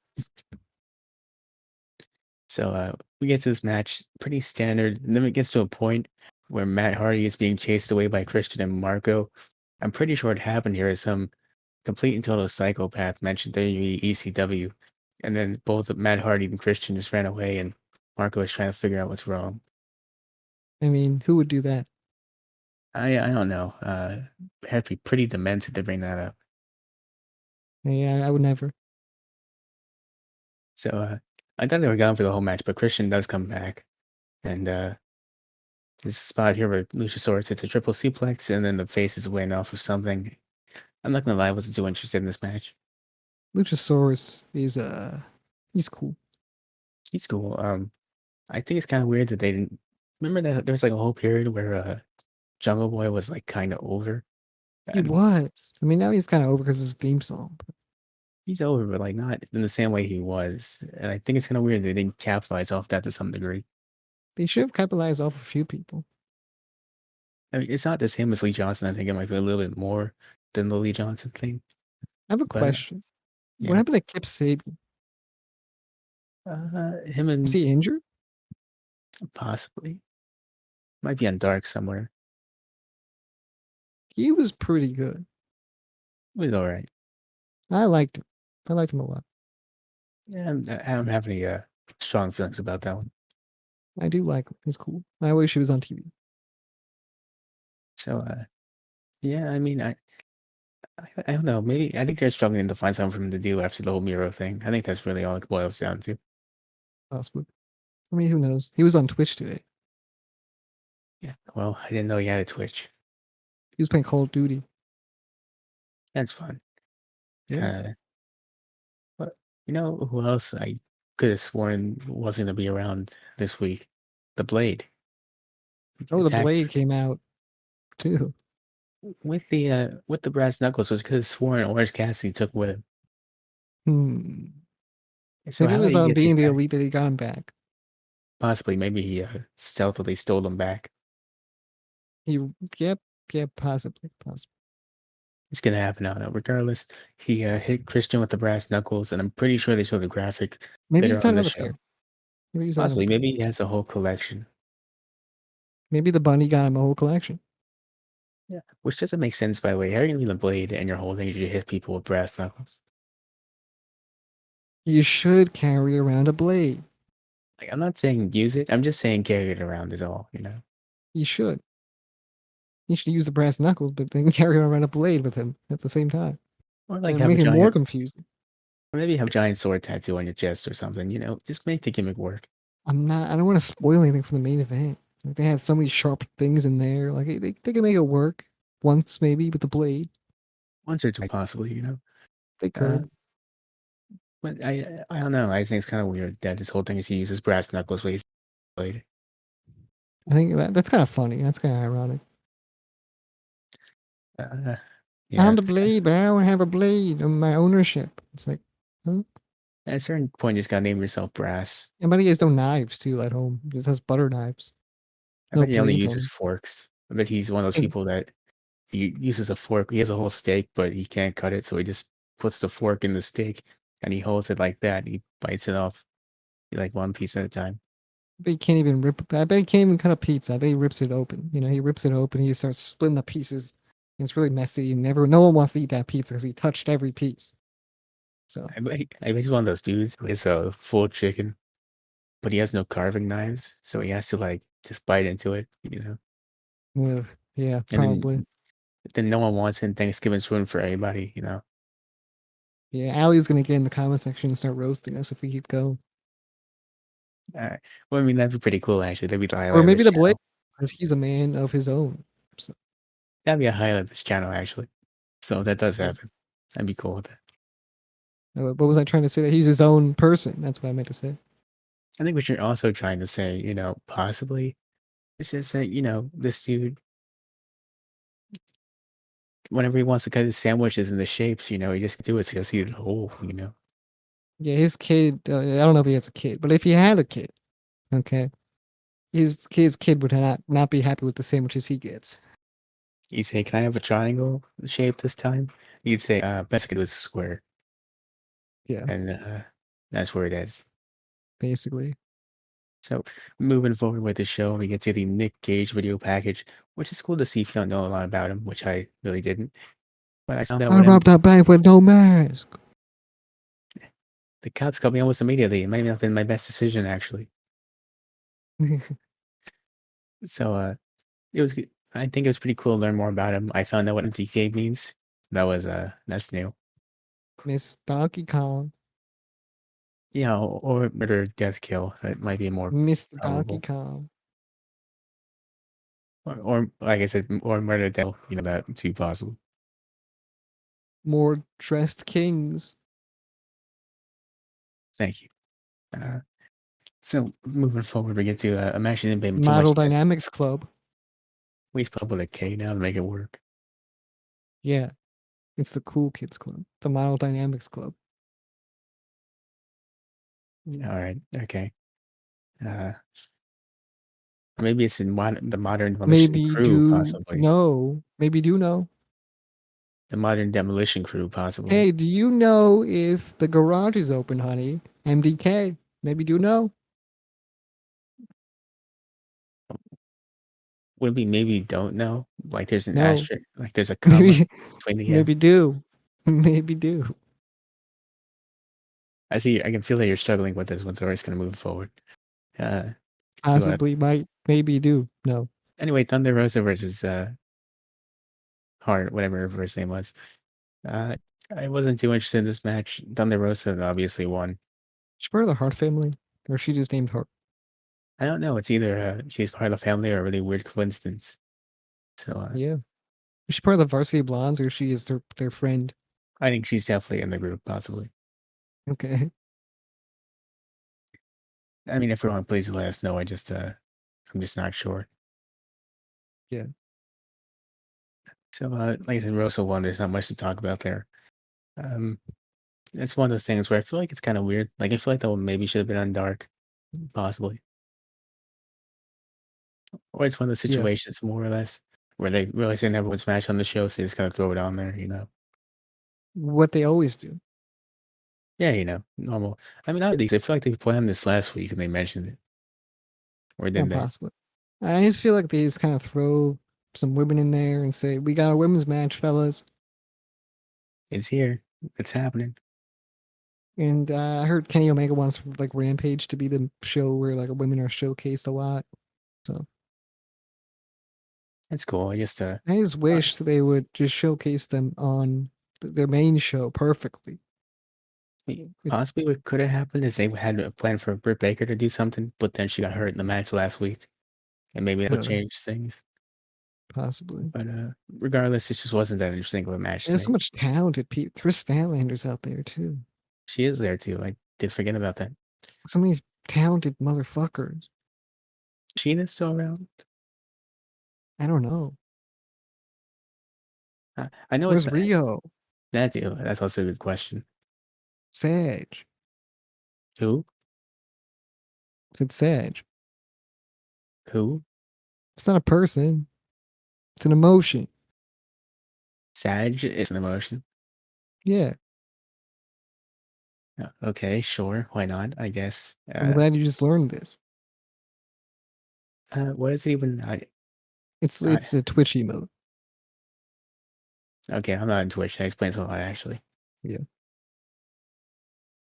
So we get to this match, pretty standard. And then it gets to a point where Matt Hardy is being chased away by Christian and Marco. I'm pretty sure what happened here is some complete and total psychopath mentioned WWE ECW, and then both Matt Hardy and Christian just ran away, and Marco was trying to figure out what's wrong. I mean, who would do that? I don't know. It had to be pretty demented to bring that up. Yeah, I would never. So I thought they were gone for the whole match, but Christian does come back, and there's a spot here where Luchasaurus hits a triple suplex, and then the face is win off of something. I'm not gonna lie, I wasn't too interested in this match. Luchasaurus is he's cool. He's cool. I think it's kind of weird that they didn't remember that there was like a whole period where Jungle Boy was like kind of over, He and was. I mean, now he's kind of over because his theme song. But he's over, but like not in the same way he was. And I think it's kind of weird they didn't capitalize off that to some degree. they should have capitalized off a few people. I mean, it's not the same as Lee Johnson. I think it might be a little bit more than the Lee Johnson thing. I have a But question. What yeah, happened to Kip Sabian? him Is and he injured? possibly might be on Dark somewhere. He was pretty good. It was all right. I liked him. I liked him a lot. Yeah, I don't have any strong feelings about that one. I do like him. He's cool. I wish he was on TV. So yeah, I mean, I don't know. Maybe I think they're struggling to find something for him to do after the whole Miro thing. I think that's really all it boils down to. Possibly. I mean, who knows? He was on Twitch today. Yeah. Well, I didn't know he had a Twitch. He was playing Call of Duty. That's fun. Yeah. Uh, but you know who else I could have sworn wasn't gonna be around this week? The Blade. Oh, the Attack Blade came out too. with the brass knuckles, so I could have sworn Orange Cassidy took with him. Hmm. So Maybe it how did was he on get these being the back? elite that he got him back. Possibly, maybe he stealthily stole them back. He, yep, yep, possibly, possibly. It's gonna happen now, though. Regardless, he hit Christian with the brass knuckles, and I'm pretty sure they show the graphic Maybe later he's on had in the another show. pair. Maybe he's had another Possibly, pair. maybe he has a whole collection. Maybe the bunny got him a whole collection. Yeah, which doesn't make sense, by the way. How are you gonna the blade and you're holding it to hit people with brass knuckles? You should carry around a blade. Like, I'm not saying use it. I'm just saying carry it around is all. You know, You should. You should use the brass knuckles, but then carry around a blade with him at the same time. or like And have a make it more giant, confusing. or maybe have a giant sword tattoo on your chest or something. You know, just make the gimmick work. I don't want to spoil anything from the main event. Like they had so many sharp things in there. Like they can make it work once maybe with the blade. Once or twice, possibly. You know, They uh, could. but I don't know. I just think it's kind of weird that this whole thing is he uses brass knuckles when he's blade. I think that's kind of funny. That's kind of ironic. Uh, I'm yeah, the it's kind of, blade, but I don't have a blade on my ownership. It's like, huh? at a certain point, you just gotta name yourself brass. And but he has no knives too at home. He just has butter knives. I No bet he only blades on uses him. forks. I bet he's one of those And people that he uses a fork. He has a whole steak, but he can't cut it, so he just puts the fork in the steak and he holds it like that. And he bites it off like one piece at a time. I bet he can't even rip. I bet he can't even cut a pizza. I bet he rips it open. You know, he rips it open. He starts splitting the pieces. And it's really messy, and no one wants to eat that pizza because he touched every piece. So, I bet he's one of those dudes who has a full chicken, but he has no carving knives, so he has to like just bite into it, you know. ugh, yeah, And probably. then no one wants it. And Thanksgiving's ruined for everybody, you know. Yeah, Allie's gonna get in the comment section and start roasting us if we keep going. Well, I mean that'd be pretty cool actually. That'd be the Or highlight of maybe this the blade, channel. because he's a man of his own. So, That'd be a highlight of this channel actually. So that does yeah. happen. I'd be cool with that. What was I trying to say? That he's his own person. That's what I meant to say. I think what you're also trying to say, you know, possibly, it's just that, you know, this dude, whenever he wants to cut his sandwiches in the shapes, you know, he just do it because he's whole, you know. Yeah, his kid. I don't know if he has a kid, but if he had a kid, okay, his kid would not be happy with the sandwiches he gets. He'd say, "Can I have a triangle shape this time?" He'd say, "Best I could do is a square," Yeah, and that's where it is. basically. So, moving forward with the show, we get to the Nick Gage video package, which is cool to see if you don't know a lot about him, which I really didn't. But I found out I with him, robbed that bank with no mask. the cops caught me almost immediately. It might not have been my best decision, actually. So, it was. I think it was pretty cool to learn more about him. I found out what MTK means. That's new. Miss Donkey Kong, Yeah, or murder, death, kill. That might be more Mr. Donkey probable. Kong, Or like I said, or murder, death. You know that too possible. more dressed kings. Thank you. Uh, So moving forward, we get to a match that didn't pay too much Model attention. Dynamics Club. We spelled with a K now to make it work. Yeah, it's the Cool Kids Club, the Model Dynamics Club. All right, okay. Uh, maybe it's in the Modern Demolition Maybe Crew, do possibly. know. Maybe do know. The Modern Demolition Crew, possibly. Hey, do you know if the garage is open, honey? MDK. Maybe do know. Would it be maybe don't know? Like there's an No. asterisk, like there's a comma Maybe between the M. maybe do. Maybe do. I see. I can feel that you're struggling with this one, so we're just gonna move forward. Uh, but Possibly might maybe do. No. anyway, Thunder Rosa versus Hart, whatever her first name was. Uh, I wasn't too interested in this match. Thunder Rosa obviously won. She's part of the Hart family. Or she just named Hart. I don't know. It's either she's part of the family or a really weird coincidence. So Yeah. Is she part of the Varsity Blondes or she is their friend? I think she's definitely in the group, possibly. Okay. I mean, if we're on, please let us know. I'm just not sure. Yeah. So, like I said, Rosa won. There's not much to talk about there. Um, it's one of those things where I feel like it's kind of weird. Like I feel like that one maybe should have been on Dark, possibly, or it's one of those Yeah. situations more or less where they realize they never would match on the show, so they just kind of throw it on there, you know. What they always do. Yeah, you know, normal. I mean, not these. I feel like they planned this last week and they mentioned it, or Yeah, did they? possibly. I just feel like they just kind of throw some women in there and say, "We got a women's match, fellas." It's here. It's happening. And I heard Kenny Omega wants like Rampage to be the show where like women are showcased a lot. So That's cool. I just wish they would just showcase them on their main show perfectly. It, Possibly what could have happened is they had a plan for Britt Baker to do something, but then she got hurt in the match last week, and maybe that would uh, change things. possibly. But regardless, it just wasn't that interesting of a match to There's so me. much talented people. Chris Statlander's out there too. She is there too. I did forget about that. So many talented motherfuckers. Sheena's still around. I don't know. I know it's Where's Rio? that too. That's also a good question. Sage. Who? It's Sage. Who? It's not a person. It's an emotion. Sag is an emotion. Yeah. Okay, sure. Why not? I guess. I'm glad you just learned this. What is it even? I It's a Twitch emote. okay. I'm not on Twitch. That explains a lot, actually. Yeah.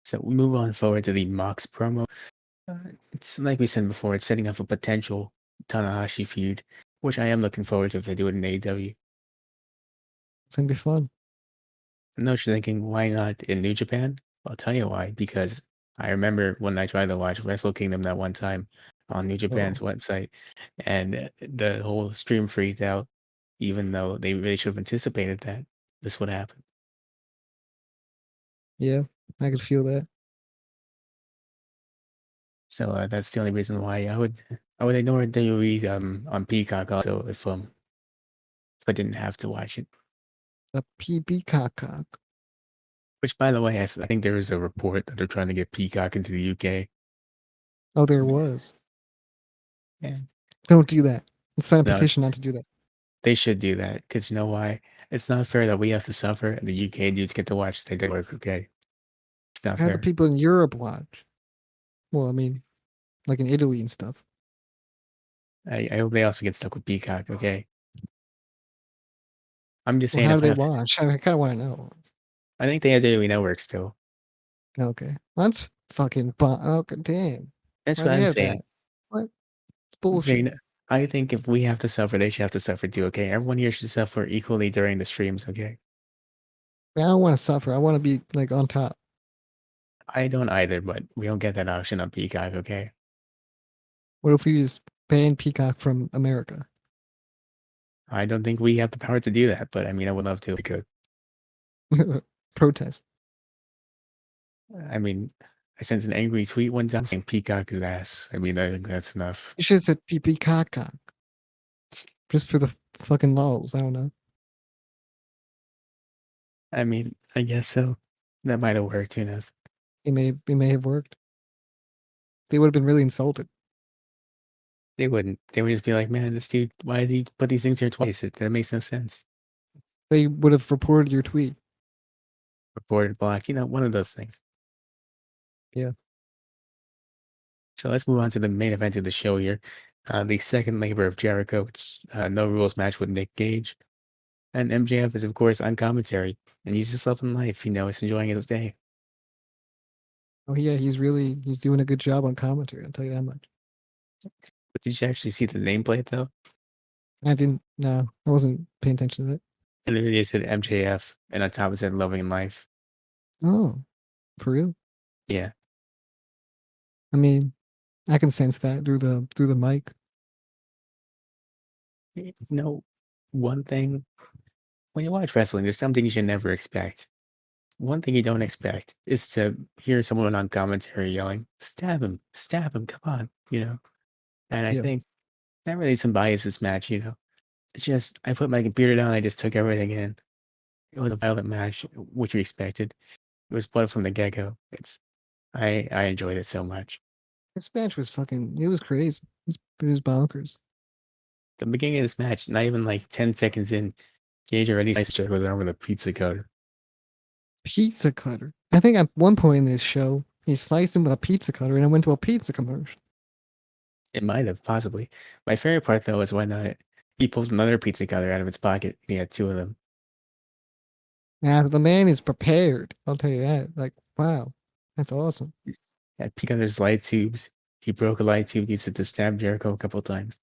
So we move on forward to the Mox promo. It's like we said before. It's setting up a potential Tanahashi feud, which I am looking forward to if they do it in AEW. It's gonna be fun. I know what you're thinking, why not in New Japan? I'll tell you why. Because I remember when I tried to watch Wrestle Kingdom that one time on New Oh. Japan's website, and the whole stream freaked out, even though they really should have anticipated that this would happen. Yeah. I could feel that. So that's the only reason why I would ignore WWE on Peacock also if I didn't have to watch it. A pee cock. Which, by the way, I think there is a report that they're trying to get Peacock into the UK. Oh, there was. And Don't do that. Let's sign a no, petition not to do that. they should do that because you know why? It's not fair that we have to suffer and the UK dudes get to watch their work. Okay, it's not Have the fair. people in Europe watch. Well, I mean, like in Italy and stuff. I hope they also get stuck with Peacock. Okay, I'm just Well, saying how do if I they have to, watch? I kind of want to know. I think they have WWE Network still. Okay. That's fucking fun. Oh, god damn. That's Why what do you I'm have that? saying. What? It's Saying, bullshit. I think if we have to suffer, they should have to suffer too. Okay, everyone here should suffer equally during the streams. Okay, I don't want to suffer. I want to be like on top. I don't either, but we don't get that option on Peacock. Okay, What if we just ban Peacock from America? I don't think we have the power to do that, but I mean, I would love to. If we could. Protest. I mean, I sent an angry tweet one time saying peacock his ass. I mean, I think that's enough. You should have said pee pee cock cock. Just for the fucking lulls. I don't know. I mean, I guess so. That might have worked. Who knows? It may have worked. They would have been really insulted. They wouldn't. They would just be like, man, this dude, why did he put these things here twice? That makes no sense. They would have reported your tweet. Reported blocked, one of those things. Yeah. So let's move on to the main event of the show here. The second labor of Jericho, which no rules match with Nick Gage. And MJF is, of course, on commentary. And he's just loving life, he's enjoying his day. Oh yeah, he's doing a good job on commentary. I'll tell you that much. But did you actually see the nameplate, though? I didn't. No, I wasn't paying attention to that. And it really said MJF, and on top it said loving life. Oh, for real? Yeah. I mean, I can sense that through the mic. One thing, when you watch wrestling, there's some things you never expect. One thing you don't expect is to hear someone on commentary yelling, stab him, come on, And I Yeah, think that really some bias this match, It's just, I put my computer down, I just took everything in. It was a violent match, which we expected. It was blood from the get-go. I enjoyed it so much. this match was fucking. It was crazy. It was bonkers. The beginning of this match, not even like 10 seconds in, Gage already sliced Jericho's arm with a pizza cutter. Pizza cutter. I think at one point in this show, he sliced him with a pizza cutter, and I went to a pizza commercial. It might have, possibly. My favorite part, though, was when he pulled another pizza cutter out of its pocket. He had two of them. Now the man is prepared. I'll tell you that. Like, wow, that's awesome. Had pizza cutters, light tubes. He broke a light tube, used it to stab Jericho a couple times.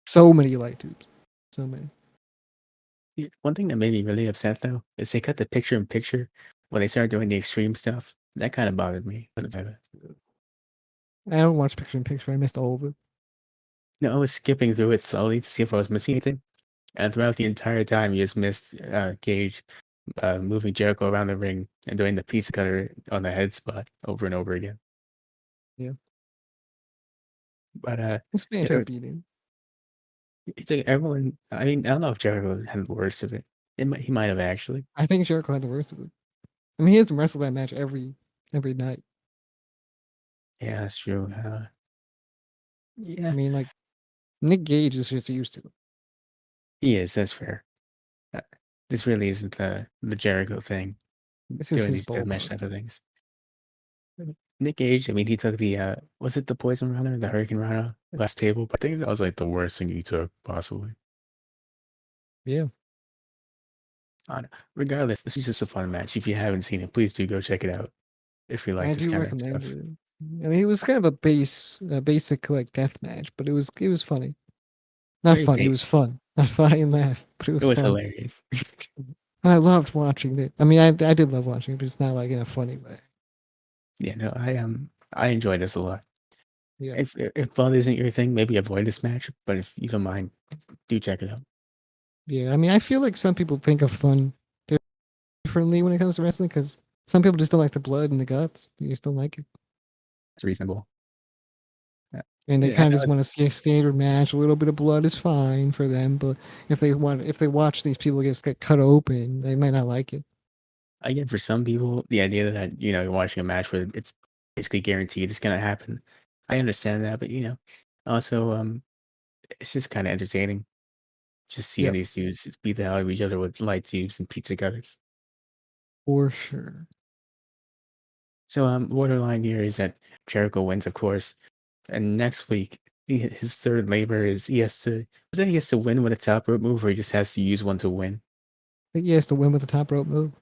So many light tubes. So many. One thing that made me really upset, though, is they cut the picture-in-picture when they started doing the extreme stuff. That kind of bothered me. I don't watch picture in picture. I missed all of it. No, I was skipping through it slowly to see if I was missing anything. And throughout the entire time, you just missed Gage moving Jericho around the ring and doing the pizza cutter on the head spot over and over again. Yeah. But This man yeah, took a beating. it's like everyone. I mean, I don't know if Jericho had the worst of it. He might have actually. I think Jericho had the worst of it. I mean, he has to wrestle that match every night. Yeah, that's true. I Yeah, mean, like Nick Gage is just used to it. he is. That's fair. Uh, this really isn't the Jericho thing, This is doing his these deathmatch ballpark. type of things. Nick Gage, I mean, he took the was it the poison runner, the hurricane runner last table? I think that was like the worst thing he took, possibly. Yeah, Regardless, this is just a fun match. If you haven't seen it, please do go check it out. If you like I this do kind of recommend stuff. it. I mean, it was kind of a basic like death match, but it was funny. It's Not very funny. It was fun. Not funny and laugh, but it it was was fun. hilarious. I loved watching it. I mean, I did love watching it, but it's not like in a funny way. Yeah, no, I enjoy this a lot. Yeah, If blood isn't your thing, maybe avoid this match. But if you don't mind, do check it out. yeah. I mean, I feel like some people think of fun differently when it comes to wrestling because some people just don't like the blood and the guts. They just don't like it, It's reasonable. and they Yeah, I kind of know just want to see a standard match. A little bit of blood is fine for them, but if they watch these people just get cut open, they might not like it. I get for some people the idea that you're watching a match where it's basically guaranteed it's gonna happen. I understand that, but also it's just kind of entertaining just seeing Yeah, these dudes just beat the hell out of each other with light tubes and pizza cutters. for sure. So borderline here is that Jericho wins, of course, and next week his third labor is he has to win with a top rope move, or he just has to use one to win. I think he has to win with the top rope move.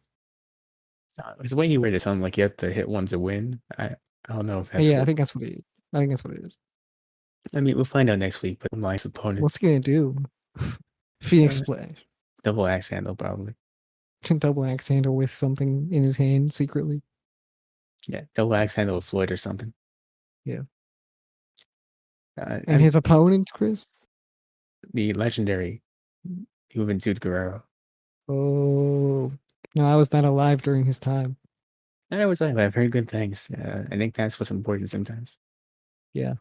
It's the way he worded it sounded like you have to hit one to win. I don't know if that's Yeah, I what. think that's what it. I think that's what it is. I mean, we'll find out next week. But my opponent, What's he gonna do? Phoenix uh, Splash. double axe handle probably. Double axe handle with something in his hand secretly. Yeah, double axe handle with Floyd or something. Yeah. Uh, And I, his opponent, Chris? the legendary Juventud Guerrero. Oh, no, I was not alive during his time. I always like, I've heard good things. I think that's what's important sometimes. Yeah.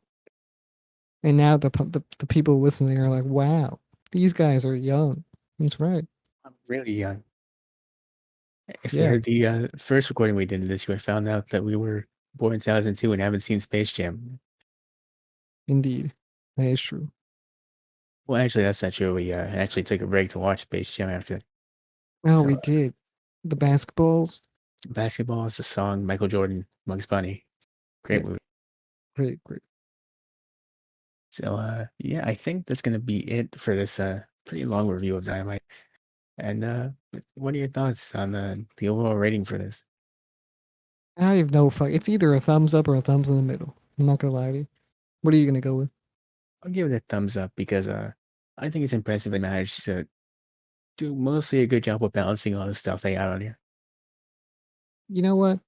And now the people listening are like, wow, these guys are young. That's right. I'm really young. If you Yeah, heard the first recording we did this, you would have found out that we were born in 2002 and haven't seen Space Jam. indeed. That is true. Well, actually, that's not true. We actually took a break to watch Space Jam after. Oh, So, we did. The basketballs. Basketball is the song, Michael Jordan, Bugs Bunny. Great Yeah, movie. great, great. So, yeah, I think that's going to be it for this pretty long review of Dynamite. And what are your thoughts on the overall rating for this? I have no fuck. It's either a thumbs up or a thumbs in the middle. I'm not gonna lie to you. What are you gonna go with? I'll give it a thumbs up because I think it's impressive they managed to do mostly a good job of balancing all the stuff they got on here. You know what?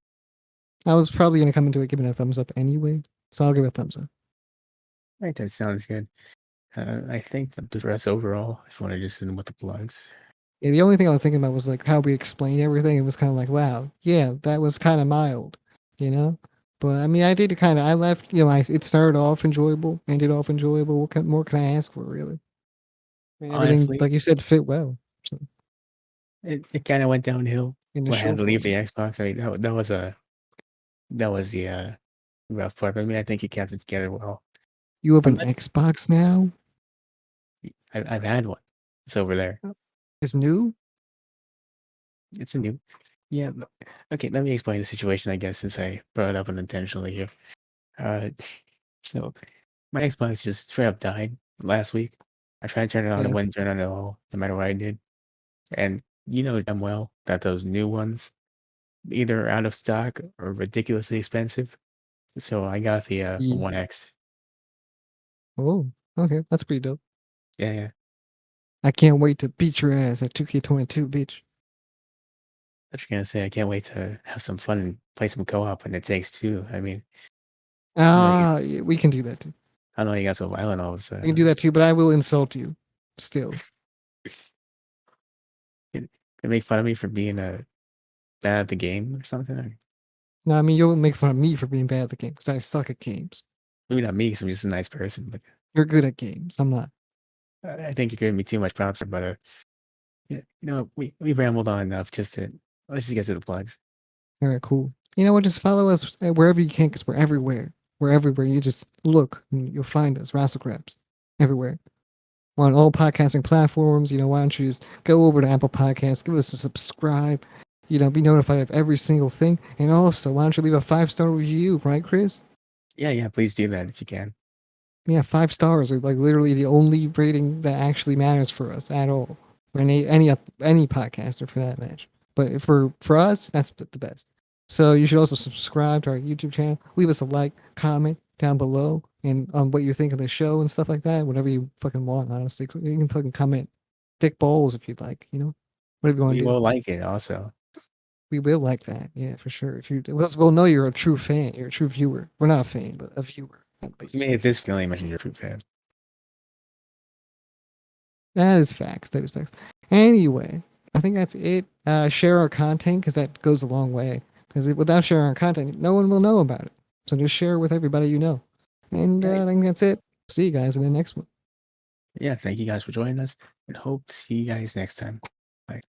I was probably gonna come into it giving a thumbs up anyway, so I'll give it a thumbs up. All right, that sounds good. I think that the rest overall, if you want to just in with the plugs. Yeah, the only thing I was thinking about was like how we explained everything. It was kind of like, wow, yeah, that was kind of mild, you know. But I mean, I did kind of. I left, you know. It started off enjoyable, ended off enjoyable. More can I ask for, really? I mean, everything, Honestly, like you said, fit well. So it kind of went downhill in the when I show had to leave the format, Xbox. I mean, that was the rough part. But I mean, I think he kept it together well. you have I'm an not, Xbox now. I've had one. It's over there. It's new. It's a new. Yeah. Okay, let me explain the situation, I guess, since I brought it up unintentionally here. Uh, so my Xbox just straight up died last week. I tried to turn it on, it Yeah, wouldn't turn on at all, no matter what I did. And you know damn well that those new ones either are out of stock or ridiculously expensive. So I got the yeah. One X. Oh, okay, that's pretty dope. Yeah, yeah. I can't wait to beat your ass at 2K22, bitch. I was gonna say I can't wait to have some fun and play some co-op when it takes two. I mean, I know you. Ah, yeah, we can do that too. I know you got so violent all of a We can sudden. do that too, but I will insult you still. They make fun of me for being bad at the game or something. No, I mean, you'll make fun of me for being bad at the game because I suck at games. Maybe not me because I'm just a nice person, but You're good at games. I'm not. I think you're giving me too much props. But yeah, we rambled on enough. Let's just get to the plugs. All right, cool. You know what? Just follow us wherever you can because we're everywhere. We're everywhere. You just look and you'll find us. Wrassle Graps. Everywhere. We're on all podcasting platforms. You know, why don't you just go over to Apple Podcasts, give us a subscribe, you know, be notified of every single thing. And also, why don't you leave a 5-star review, right, Chris? Yeah, yeah. Please do that if you can. Yeah, 5 stars are like literally the only rating that actually matters for us at all. For any podcaster for that matter. But for us, that's the best. So you should also subscribe to our YouTube channel. Leave us a like, comment down below, and on what you think of the show and stuff like that. Whatever you fucking want, honestly, you can fucking comment dick balls if you'd like. You know, whatever you want We to do. will like it also. We will like that. Yeah, for sure. If you we'll know you're a true fan. You're a true viewer. We're not a fan, but a viewer at You least. made it this feeling, imagine you're a true fan. That is facts. That is facts. Anyway, I think that's it. Share our content because that goes a long way. Because without sharing our content, no one will know about it. So just share it with everybody you know. And Yeah, I think that's it. See you guys in the next one. yeah. Thank you guys for joining us, and hope to see you guys next time. Bye.